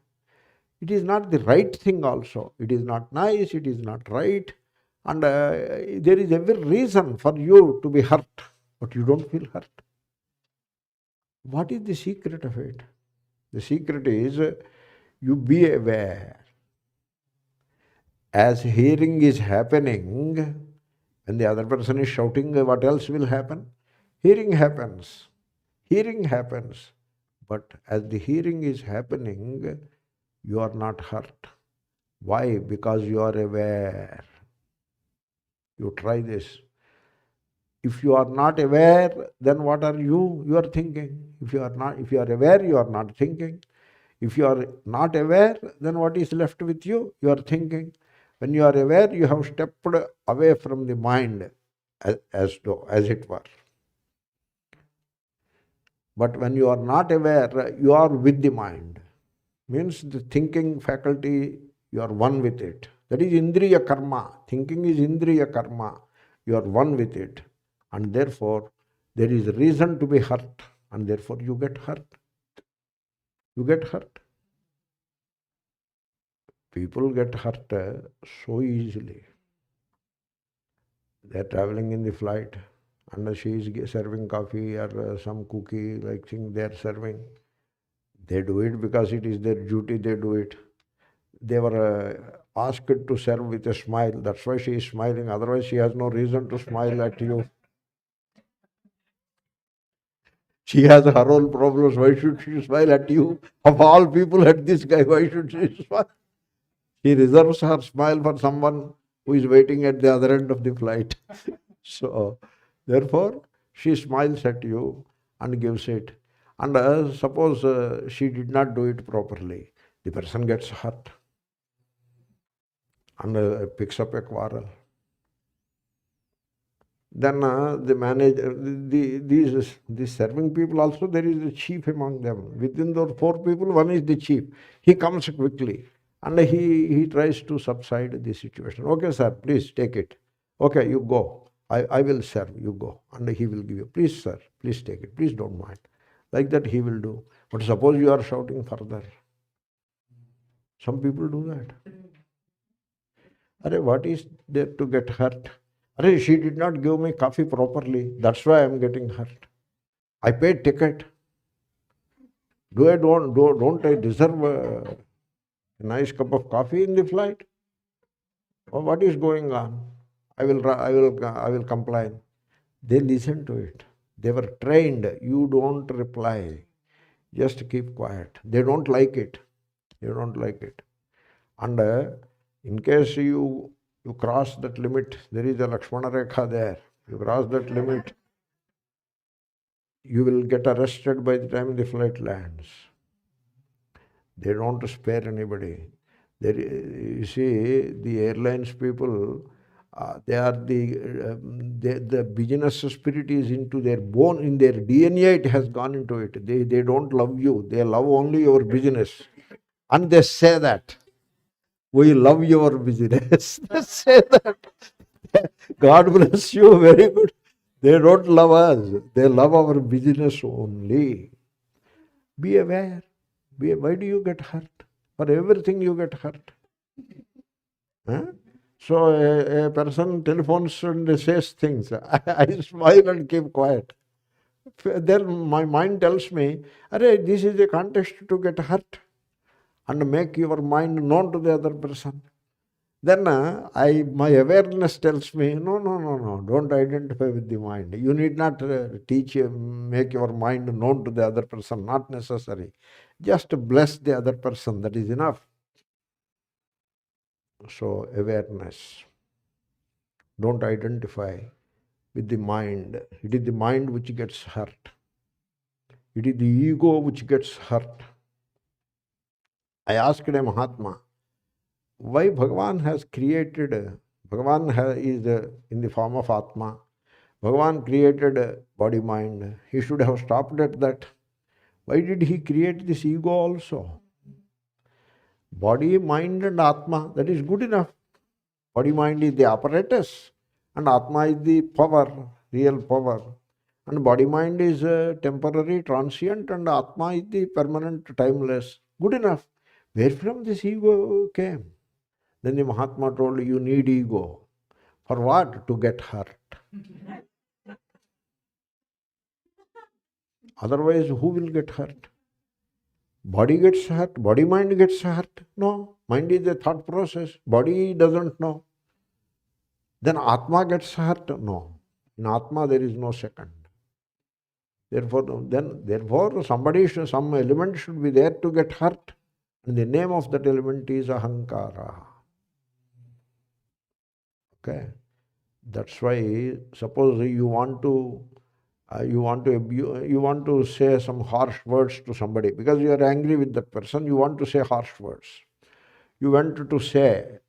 It is not the right thing also. It is not nice, it is not right. And there is every reason for you to be hurt, but you don't feel hurt. What is the secret of it? The secret is you be aware. As hearing is happening, when the other person is shouting, what else will happen? Hearing happens. Hearing happens. But as the hearing is happening, you are not hurt. Why? Because you are aware. You try this. If you are not aware, then what are you? You are thinking. If you are aware, you are not thinking. If you are not aware, then what is left with you? You are thinking. When you are aware, you have stepped away from the mind, as it were. But when you are not aware, you are with the mind. Means the thinking faculty, you are one with it. That is indriya karma. Thinking is indriya karma. You are one with it. And therefore, there is reason to be hurt. And therefore, you get hurt. You get hurt. People get hurt so easily. They are traveling in the flight and she is serving coffee or some cookie like thing they are serving. They do it because it is their duty, they do it. They were asked to serve with a smile. That's why she is smiling. Otherwise, she has no reason to smile at you. She has her own problems. Why should she smile at you? Of all people, at this guy, why should she smile? She reserves her smile for someone who is waiting at the other end of the flight. So, therefore, she smiles at you and gives it. And suppose she did not do it properly. The person gets hurt and picks up a quarrel. Then the manager, these serving people also, there is a chief among them. Within those 4 people, one is the chief. He comes quickly and he tries to subside the situation. Okay, sir, please take it. Okay, you go. I will serve, you go. And he will give you, please, sir, please take it. Please don't mind. Like that he will do. But suppose you are shouting further. Some people do that. Arey, what is there to get hurt? Arey, she did not give me coffee properly. That's why I am getting hurt. I paid ticket. Don't I deserve a nice cup of coffee in the flight? Or what is going on? I will complain. They listen to it. They were trained. You don't reply. Just keep quiet. They don't like it. They don't like it. And in case you cross that limit, there is a Lakshmana Rekha there. You cross that limit, you will get arrested by the time the flight lands. They don't spare anybody. You see, the airlines people, they are the business spirit is into their bone, in their DNA it has gone into it. They don't love you. They love only your business. And they say that. We love your business. They say that. God bless you, very good. They don't love us. They love our business only. Be aware. Why do you get hurt? For everything you get hurt. Huh? So a person telephones and says things. I smile and keep quiet. Then my mind tells me, "Arey, this is a context to get hurt and make your mind known to the other person." Then my awareness tells me, no, no, no, no, don't identify with the mind. You need not make your mind known to the other person, not necessary. Just bless the other person, that is enough. So awareness. Don't identify with the mind. It is the mind which gets hurt. It is the ego which gets hurt. I asked a Mahatma, why Bhagavan has created, is in the form of Atma. Bhagavan created body-mind. He should have stopped at that. Why did he create this ego also? Body, mind and Atma, that is good enough. Body-mind is the apparatus and Atma is the power, real power. And body-mind is temporary, transient, and Atma is the permanent, timeless. Good enough. Where from this ego came? Then the Mahatma told, you need ego. For what? To get hurt. Otherwise, who will get hurt? Body gets hurt, body-mind gets hurt. No, mind is a thought process. Body doesn't know. Then Atma gets hurt. No. In Atma there is no second. Therefore, some element should be there to get hurt. And the name of that element is ahankara. Okay. That's why, suppose you want to say some harsh words to somebody because you are angry with that person. You want to say harsh words. You went to say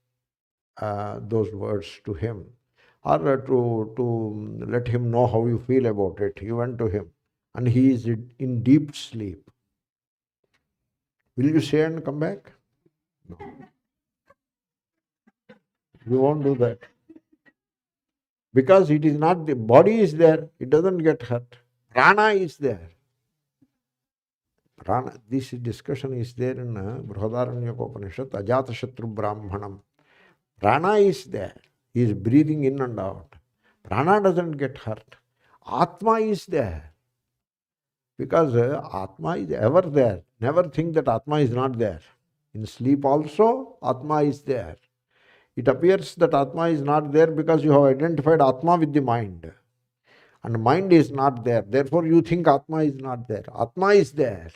those words to him, or to let him know how you feel about it. You went to him, and he is in deep sleep. Will you say and come back? No. You won't do that. Because it is not, the body is there, it doesn't get hurt. Prana is there. Prana, this discussion is there in Brihadaranyaka Ajatashatru Brahmanam. Prana is there. He is breathing in and out. Prana doesn't get hurt. Atma is there. Because Atma is ever there. Never think that Atma is not there. In sleep also, Atma is there. It appears that Atma is not there because you have identified Atma with the mind. And mind is not there. Therefore, you think Atma is not there. Atma is there.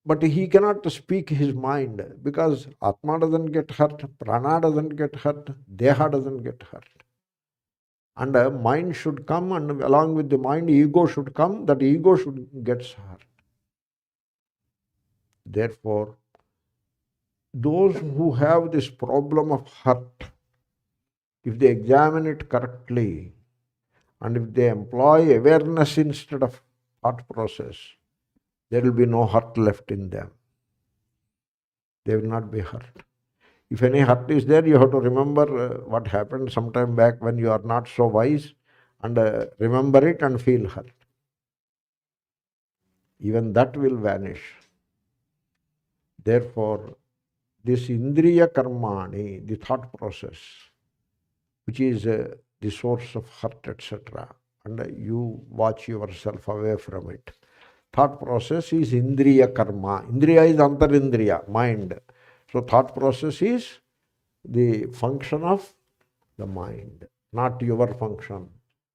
But he cannot speak his mind because Atma doesn't get hurt, Prana doesn't get hurt, Deha doesn't get hurt. And mind should come, and along with the mind, ego should come, that ego should get hurt. Therefore, those who have this problem of hurt, if they examine it correctly, and if they employ awareness instead of thought process, there will be no hurt left in them. They will not be hurt. If any hurt is there, you have to remember what happened some time back when you are not so wise, and remember it and feel hurt. Even that will vanish. Therefore, this indriya karmani, the thought process, which is the source of hurt, etc., and you watch yourself away from it. Thought process is indriya karma. Indriya is antarindriya, mind. So thought process is the function of the mind, not your function.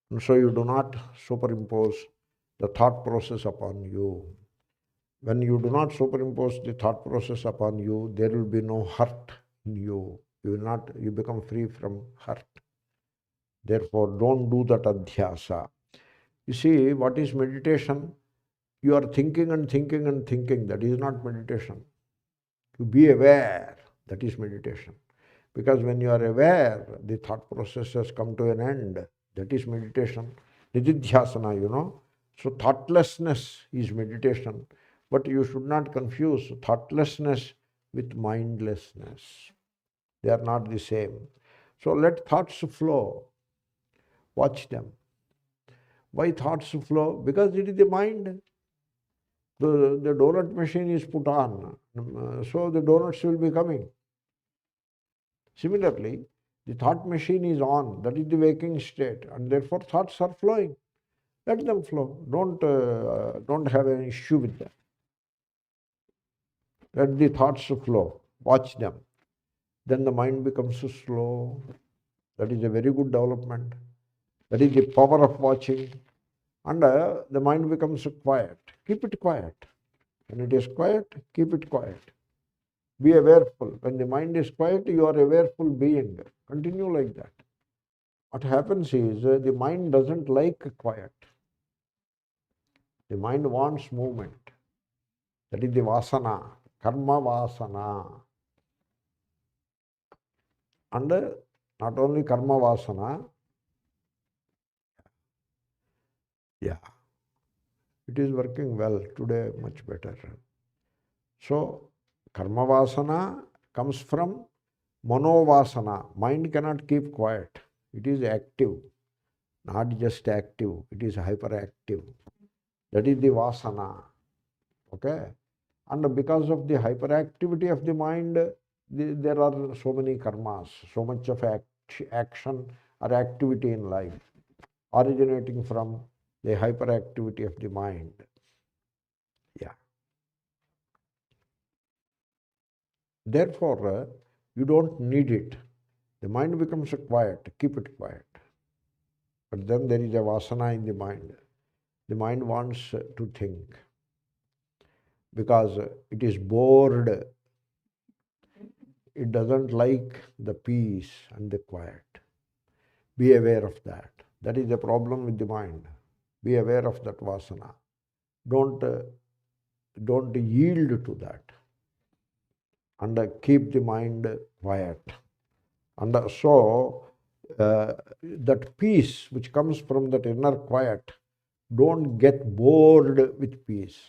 And so you do not superimpose the thought process upon you. When you do not superimpose the thought process upon you, there will be no hurt in you. You become free from hurt. Therefore, don't do that adhyasa. You see, what is meditation? You are thinking and thinking and thinking. That is not meditation. To be aware, that is meditation. Because when you are aware, the thought process has come to an end. That is meditation. Nididhyasana, So thoughtlessness is meditation. But you should not confuse thoughtlessness with mindlessness. They are not the same. So let thoughts flow. Watch them. Why thoughts flow? Because it is the mind. The donut machine is put on, so the donuts will be coming. Similarly, the thought machine is on, that is the waking state, and therefore thoughts are flowing. Let them flow. Don't have an issue with that. Let the thoughts flow. Watch them. Then the mind becomes slow. That is a very good development. That is the power of watching. And the mind becomes quiet. Keep it quiet. When it is quiet, keep it quiet. Be awareful. When the mind is quiet, you are a awareful being. Continue like that. What happens is the mind doesn't like quiet. The mind wants movement. That is the vasana, karma vasana. And not only karma vasana, it is working well today, much better. So, karma vasana comes from manovasana. Mind cannot keep quiet. It is active, not just active, it is hyperactive. That is the vasana. Okay? And because of the hyperactivity of the mind, there are so many karmas, so much of action or activity in life originating from the hyperactivity of the mind. Yeah. Therefore, you don't need it. The mind becomes quiet. Keep it quiet. But then there is a vasana in the mind. The mind wants to think because it is bored. It doesn't like the peace and the quiet. Be aware of that. That is the problem with the mind. Be aware of that vasana. Don't yield to that. And keep the mind quiet. And so that peace which comes from that inner quiet, don't get bored with peace.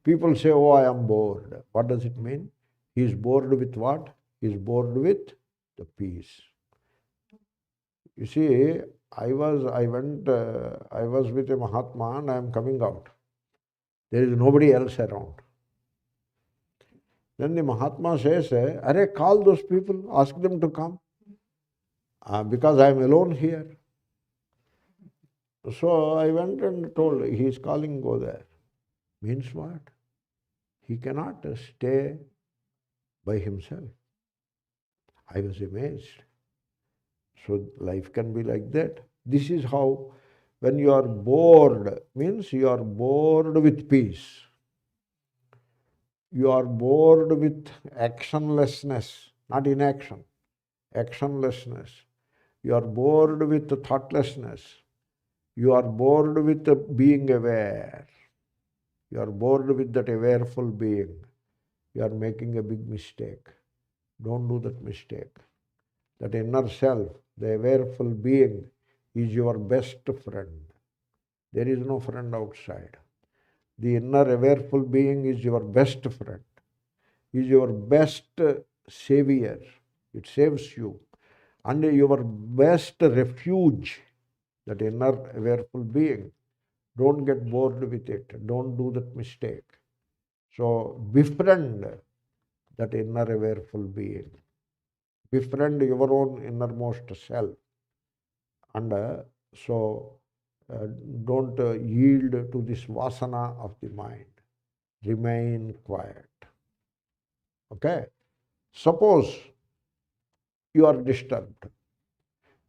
People say, oh, I am bored. What does it mean? He is bored with what? He is bored with the peace. You see, I was with a Mahatma and I am coming out. There is nobody else around. Then the Mahatma says, Arey, call those people, ask them to come. Because I am alone here. So I went and told, he is calling, go there. Means what? He cannot stay by himself. I was amazed. So life can be like that. This is how, when you are bored, means you are bored with peace. You are bored with actionlessness, not inaction, actionlessness. You are bored with thoughtlessness. You are bored with being aware. You are bored with that awareful being. You are making a big mistake. Don't do that mistake. That inner self, the awareful being, is your best friend. There is no friend outside. The inner awareful being is your best friend, is your best savior. It saves you. And your best refuge, that inner awareful being. Don't get bored with it. Don't do that mistake. So befriend that inner awareful being. Befriend your own innermost self. And don't yield to this vasana of the mind. Remain quiet. Okay? Suppose you are disturbed.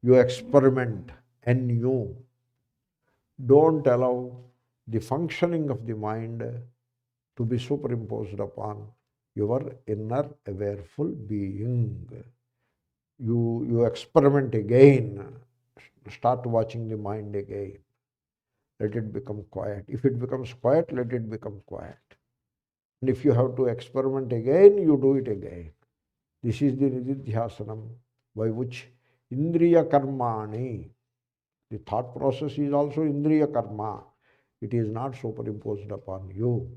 You experiment anew. Don't allow the functioning of the mind to be superimposed upon your inner awareful being. You experiment again. Start watching the mind again. Let it become quiet. If it becomes quiet, let it become quiet. And if you have to experiment again, you do it again. This is the nididhyasanam, by which indriya karmani, the thought process is also indriya karma. It is not superimposed upon you.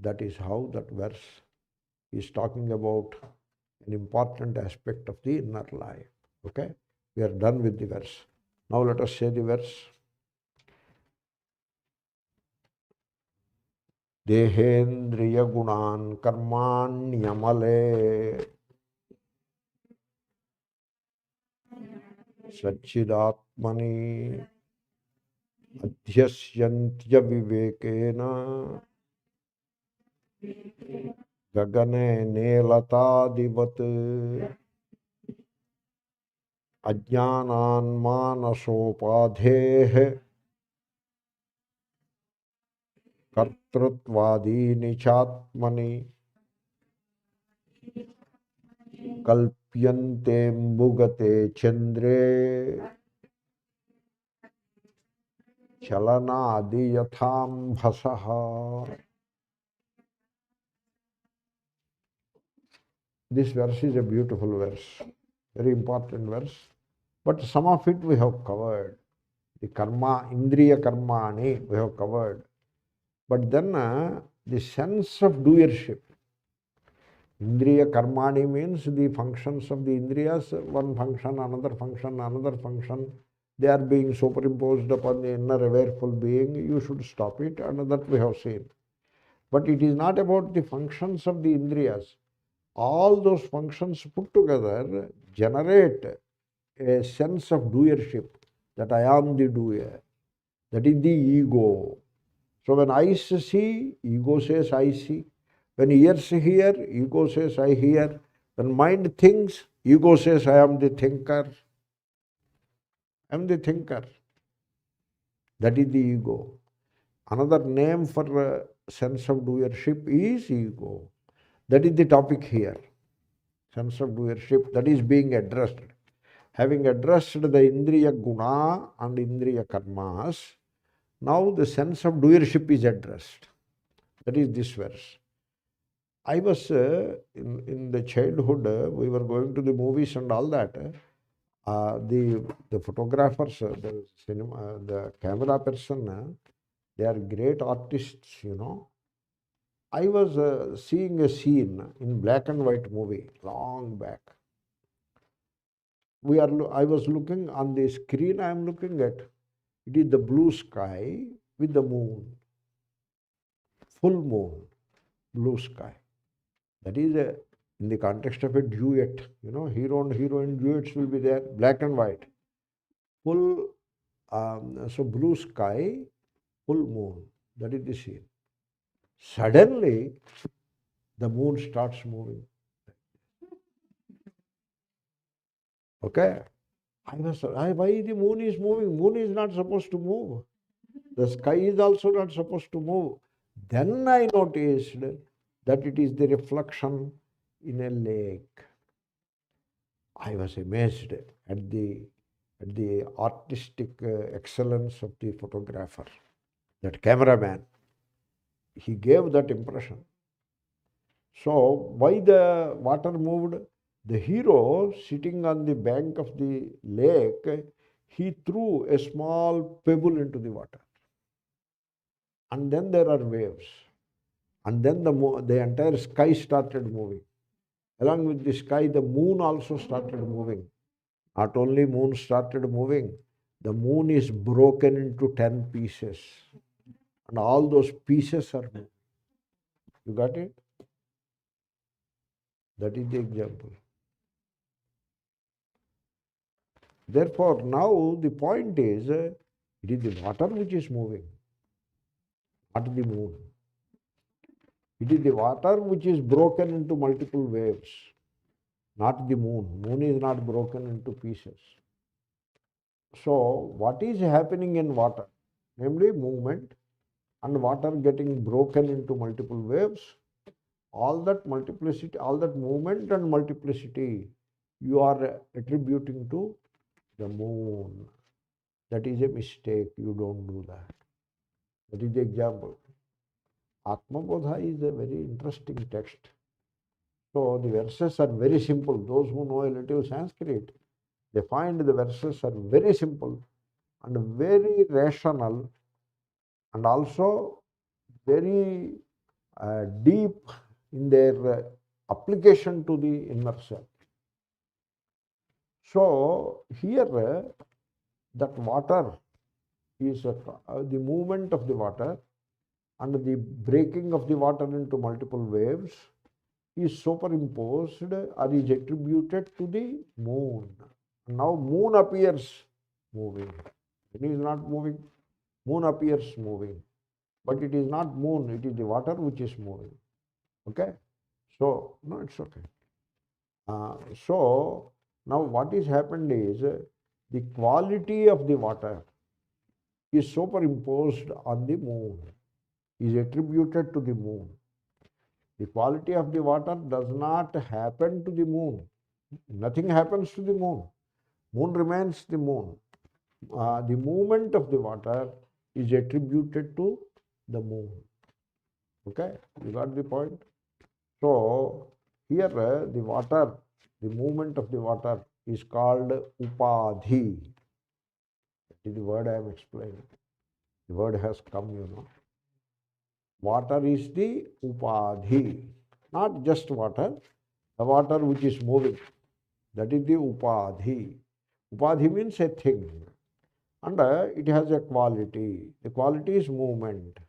That is how that verse is talking about an important aspect of the inner life. Okay? We are done with the verse. Now let us say the verse. dehendriyaguṇānkarmāṇyamale saccidātmani adhyasyantyavivekena gagane nīlatādivat ajñānānmānasopādheḥ kartṛtvādīni cātmani kalpyante'mbugate candre calanādi yathāmbhasaḥ. This verse is a beautiful verse, very important verse, but some of it we have covered. The karma, indriya karmani, we have covered. But then the sense of doership. Indriya karmani means the functions of the indriyas, one function, another function, another function. They are being superimposed upon the inner awareful being. You should stop it, and that we have seen. But it is not about the functions of the indriyas. All those functions put together generate a sense of doership, that I am the doer. That is the ego. So when eyes see, ego says I see. When ears hear, ego says I hear. When mind thinks, ego says I am the thinker. I am the thinker. That is the ego. Another name for sense of doership is ego. That is the topic here. Sense of doership, that is being addressed. Having addressed the indriya guna and indriya karmas, now the sense of doership is addressed. That is this verse. I was in the childhood, we were going to the movies and all that. The photographers, the cinema, the camera person, they are great artists, you know. I was seeing a scene in black and white movie long back. I was looking on the screen. I am looking at it is the blue sky with the moon, full moon, blue sky. That is in the context of a duet. You know, hero and heroine duets will be there, black and white, full. So blue sky, full moon. That is the scene. Suddenly, the moon starts moving. Okay. Why the moon is moving? Moon is not supposed to move. The sky is also not supposed to move. Then I noticed that it is the reflection in a lake. I was amazed at the artistic excellence of the photographer, that cameraman. He gave that impression. So why the water moved? The hero, sitting on the bank of the lake, he threw a small pebble into the water. And then there are waves. And then the entire sky started moving. Along with the sky, the moon also started moving. Not only moon started moving, the moon is broken into 10 pieces. And all those pieces are moving. You got it? That is the example. Therefore, now the point is, it is the water which is moving, not the moon. It is the water which is broken into multiple waves, not the moon. Moon is not broken into pieces. So, what is happening in water? Namely, movement and water getting broken into multiple waves. All that multiplicity, all that movement and multiplicity, you are attributing to the moon. That is a mistake. You don't do that. That is the example. Ātmabodhaḥ is a very interesting text. So the verses are very simple. Those who know a little Sanskrit, they find the verses are very simple and very rational and also very deep in their application to the inner self. So here that water is the movement of the water and the breaking of the water into multiple waves is superimposed or is attributed to the moon. Now moon appears moving. It is not moving. Moon appears moving. But it is not moon, it is the water which is moving. Okay? So, no, it's okay. So, now what is happened is the quality of the water is superimposed on the moon, is attributed to the moon. The quality of the water does not happen to the moon. Nothing happens to the moon. Moon remains the moon. The movement of the water is attributed to the moon. Okay, you got the point? So, here the water, the movement of the water is called upadhi. That is the word I am explaining. The word has come, you know. Water is the upadhi, not just water, the water which is moving. That is the upadhi. Upadhi means a thing. And it has a quality. The quality is movement.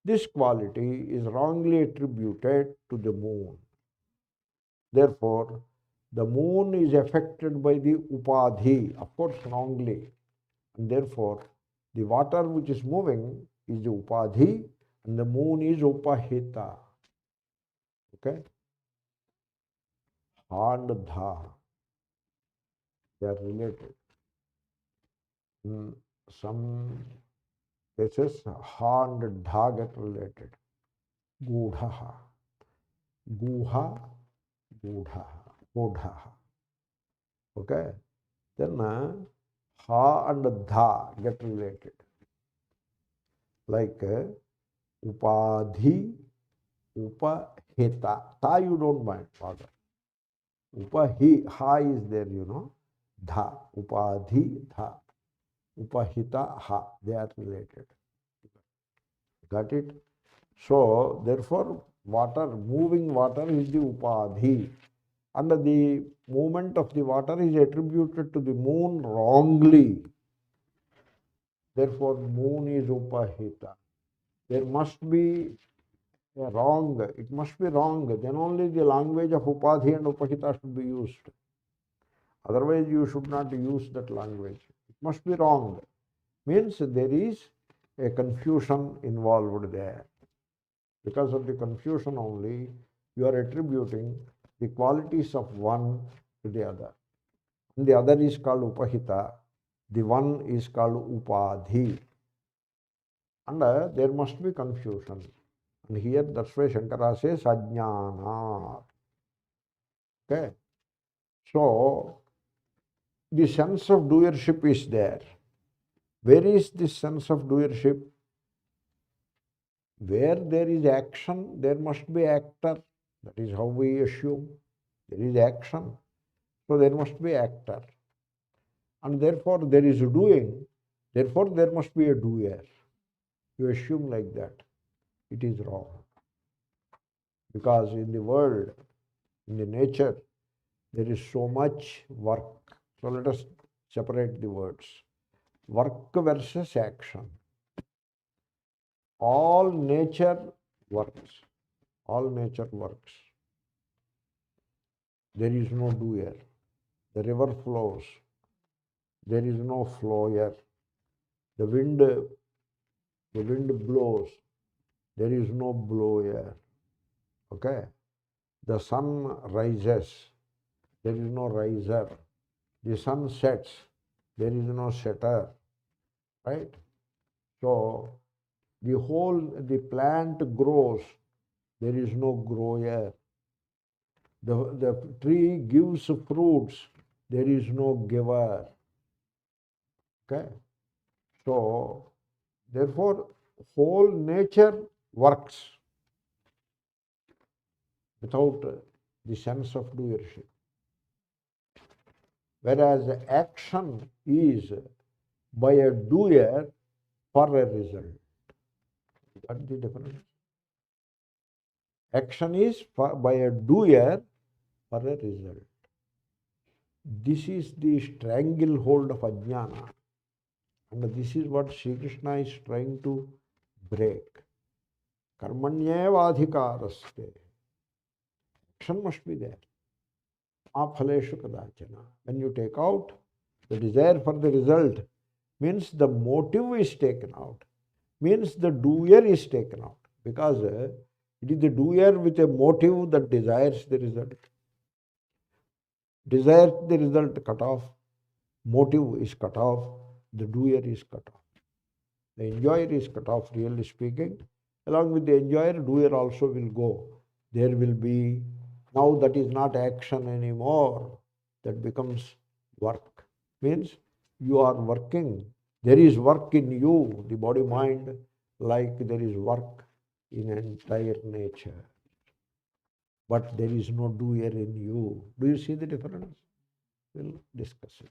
This quality is wrongly attributed to the moon. Therefore, the moon is affected by the upadhi, of course wrongly. And therefore, the water which is moving is the upadhi and the moon is upahita. Okay? Ha and dha, they are related. In some cases, ha and dha get related. Gudha, guha, gudha, bodha. Okay? Then ha and dha get related. Like upadhi, upahita. Ta you don't mind, father. Upahi, ha is there, you know. Dha, upadhi, dha. Upahita, ha. They are related. Got it? So, therefore, water, moving water is the upadhi. And the movement of the water is attributed to the moon wrongly. Therefore, moon is upahita. There must be a wrong. It must be wrong. Then only the language of upadhi and upahita should be used. Otherwise, you should not use that language. It must be wrong. Means there is a confusion involved there. Because of the confusion only, you are attributing the qualities of one to the other. And the other is called upahita. The one is called upadhi. And there must be confusion. And here, that's why Shankara says ajñānānmānasopādheḥ. Okay. So, the sense of doership is there. Where is this sense of doership? Where there is action, there must be actor. That is how we assume. There is action, so there must be actor. And therefore there is doing, therefore there must be a doer. You assume like that. It is wrong. Because in the world, in the nature, there is so much work. So let us separate the words. Work versus action. All nature works. All nature works. There is no doer. The river flows. There is no flower. The wind blows. There is no blower. Okay? The sun rises. There is no riser. The sun sets. There is no setter. Right? So, the plant grows. There is no grower. The tree gives fruits. There is no giver. Okay? So, therefore, whole nature works without the sense of doership. Whereas action is by a doer for a result. What is the difference? Action is by a doer for a result. This is the stranglehold of ajñāna. And this is what Sri Krishna is trying to break. Karmanyevadhikaraste. Action must be there. Aphaleshu kadachana. When you take out, the desire for the result means the motive is taken out, means the doer is taken out, because it is the doer with a motive that desires the result. Desires the result cut off, motive is cut off, the doer is cut off. The enjoyer is cut off, really speaking. Along with the enjoyer, doer also will go. There will be, now that is not action anymore, that becomes work. Means you are working. There is work in you, the body mind, like there is work in entire nature. But there is no doer in you. Do you see the difference? We'll discuss it.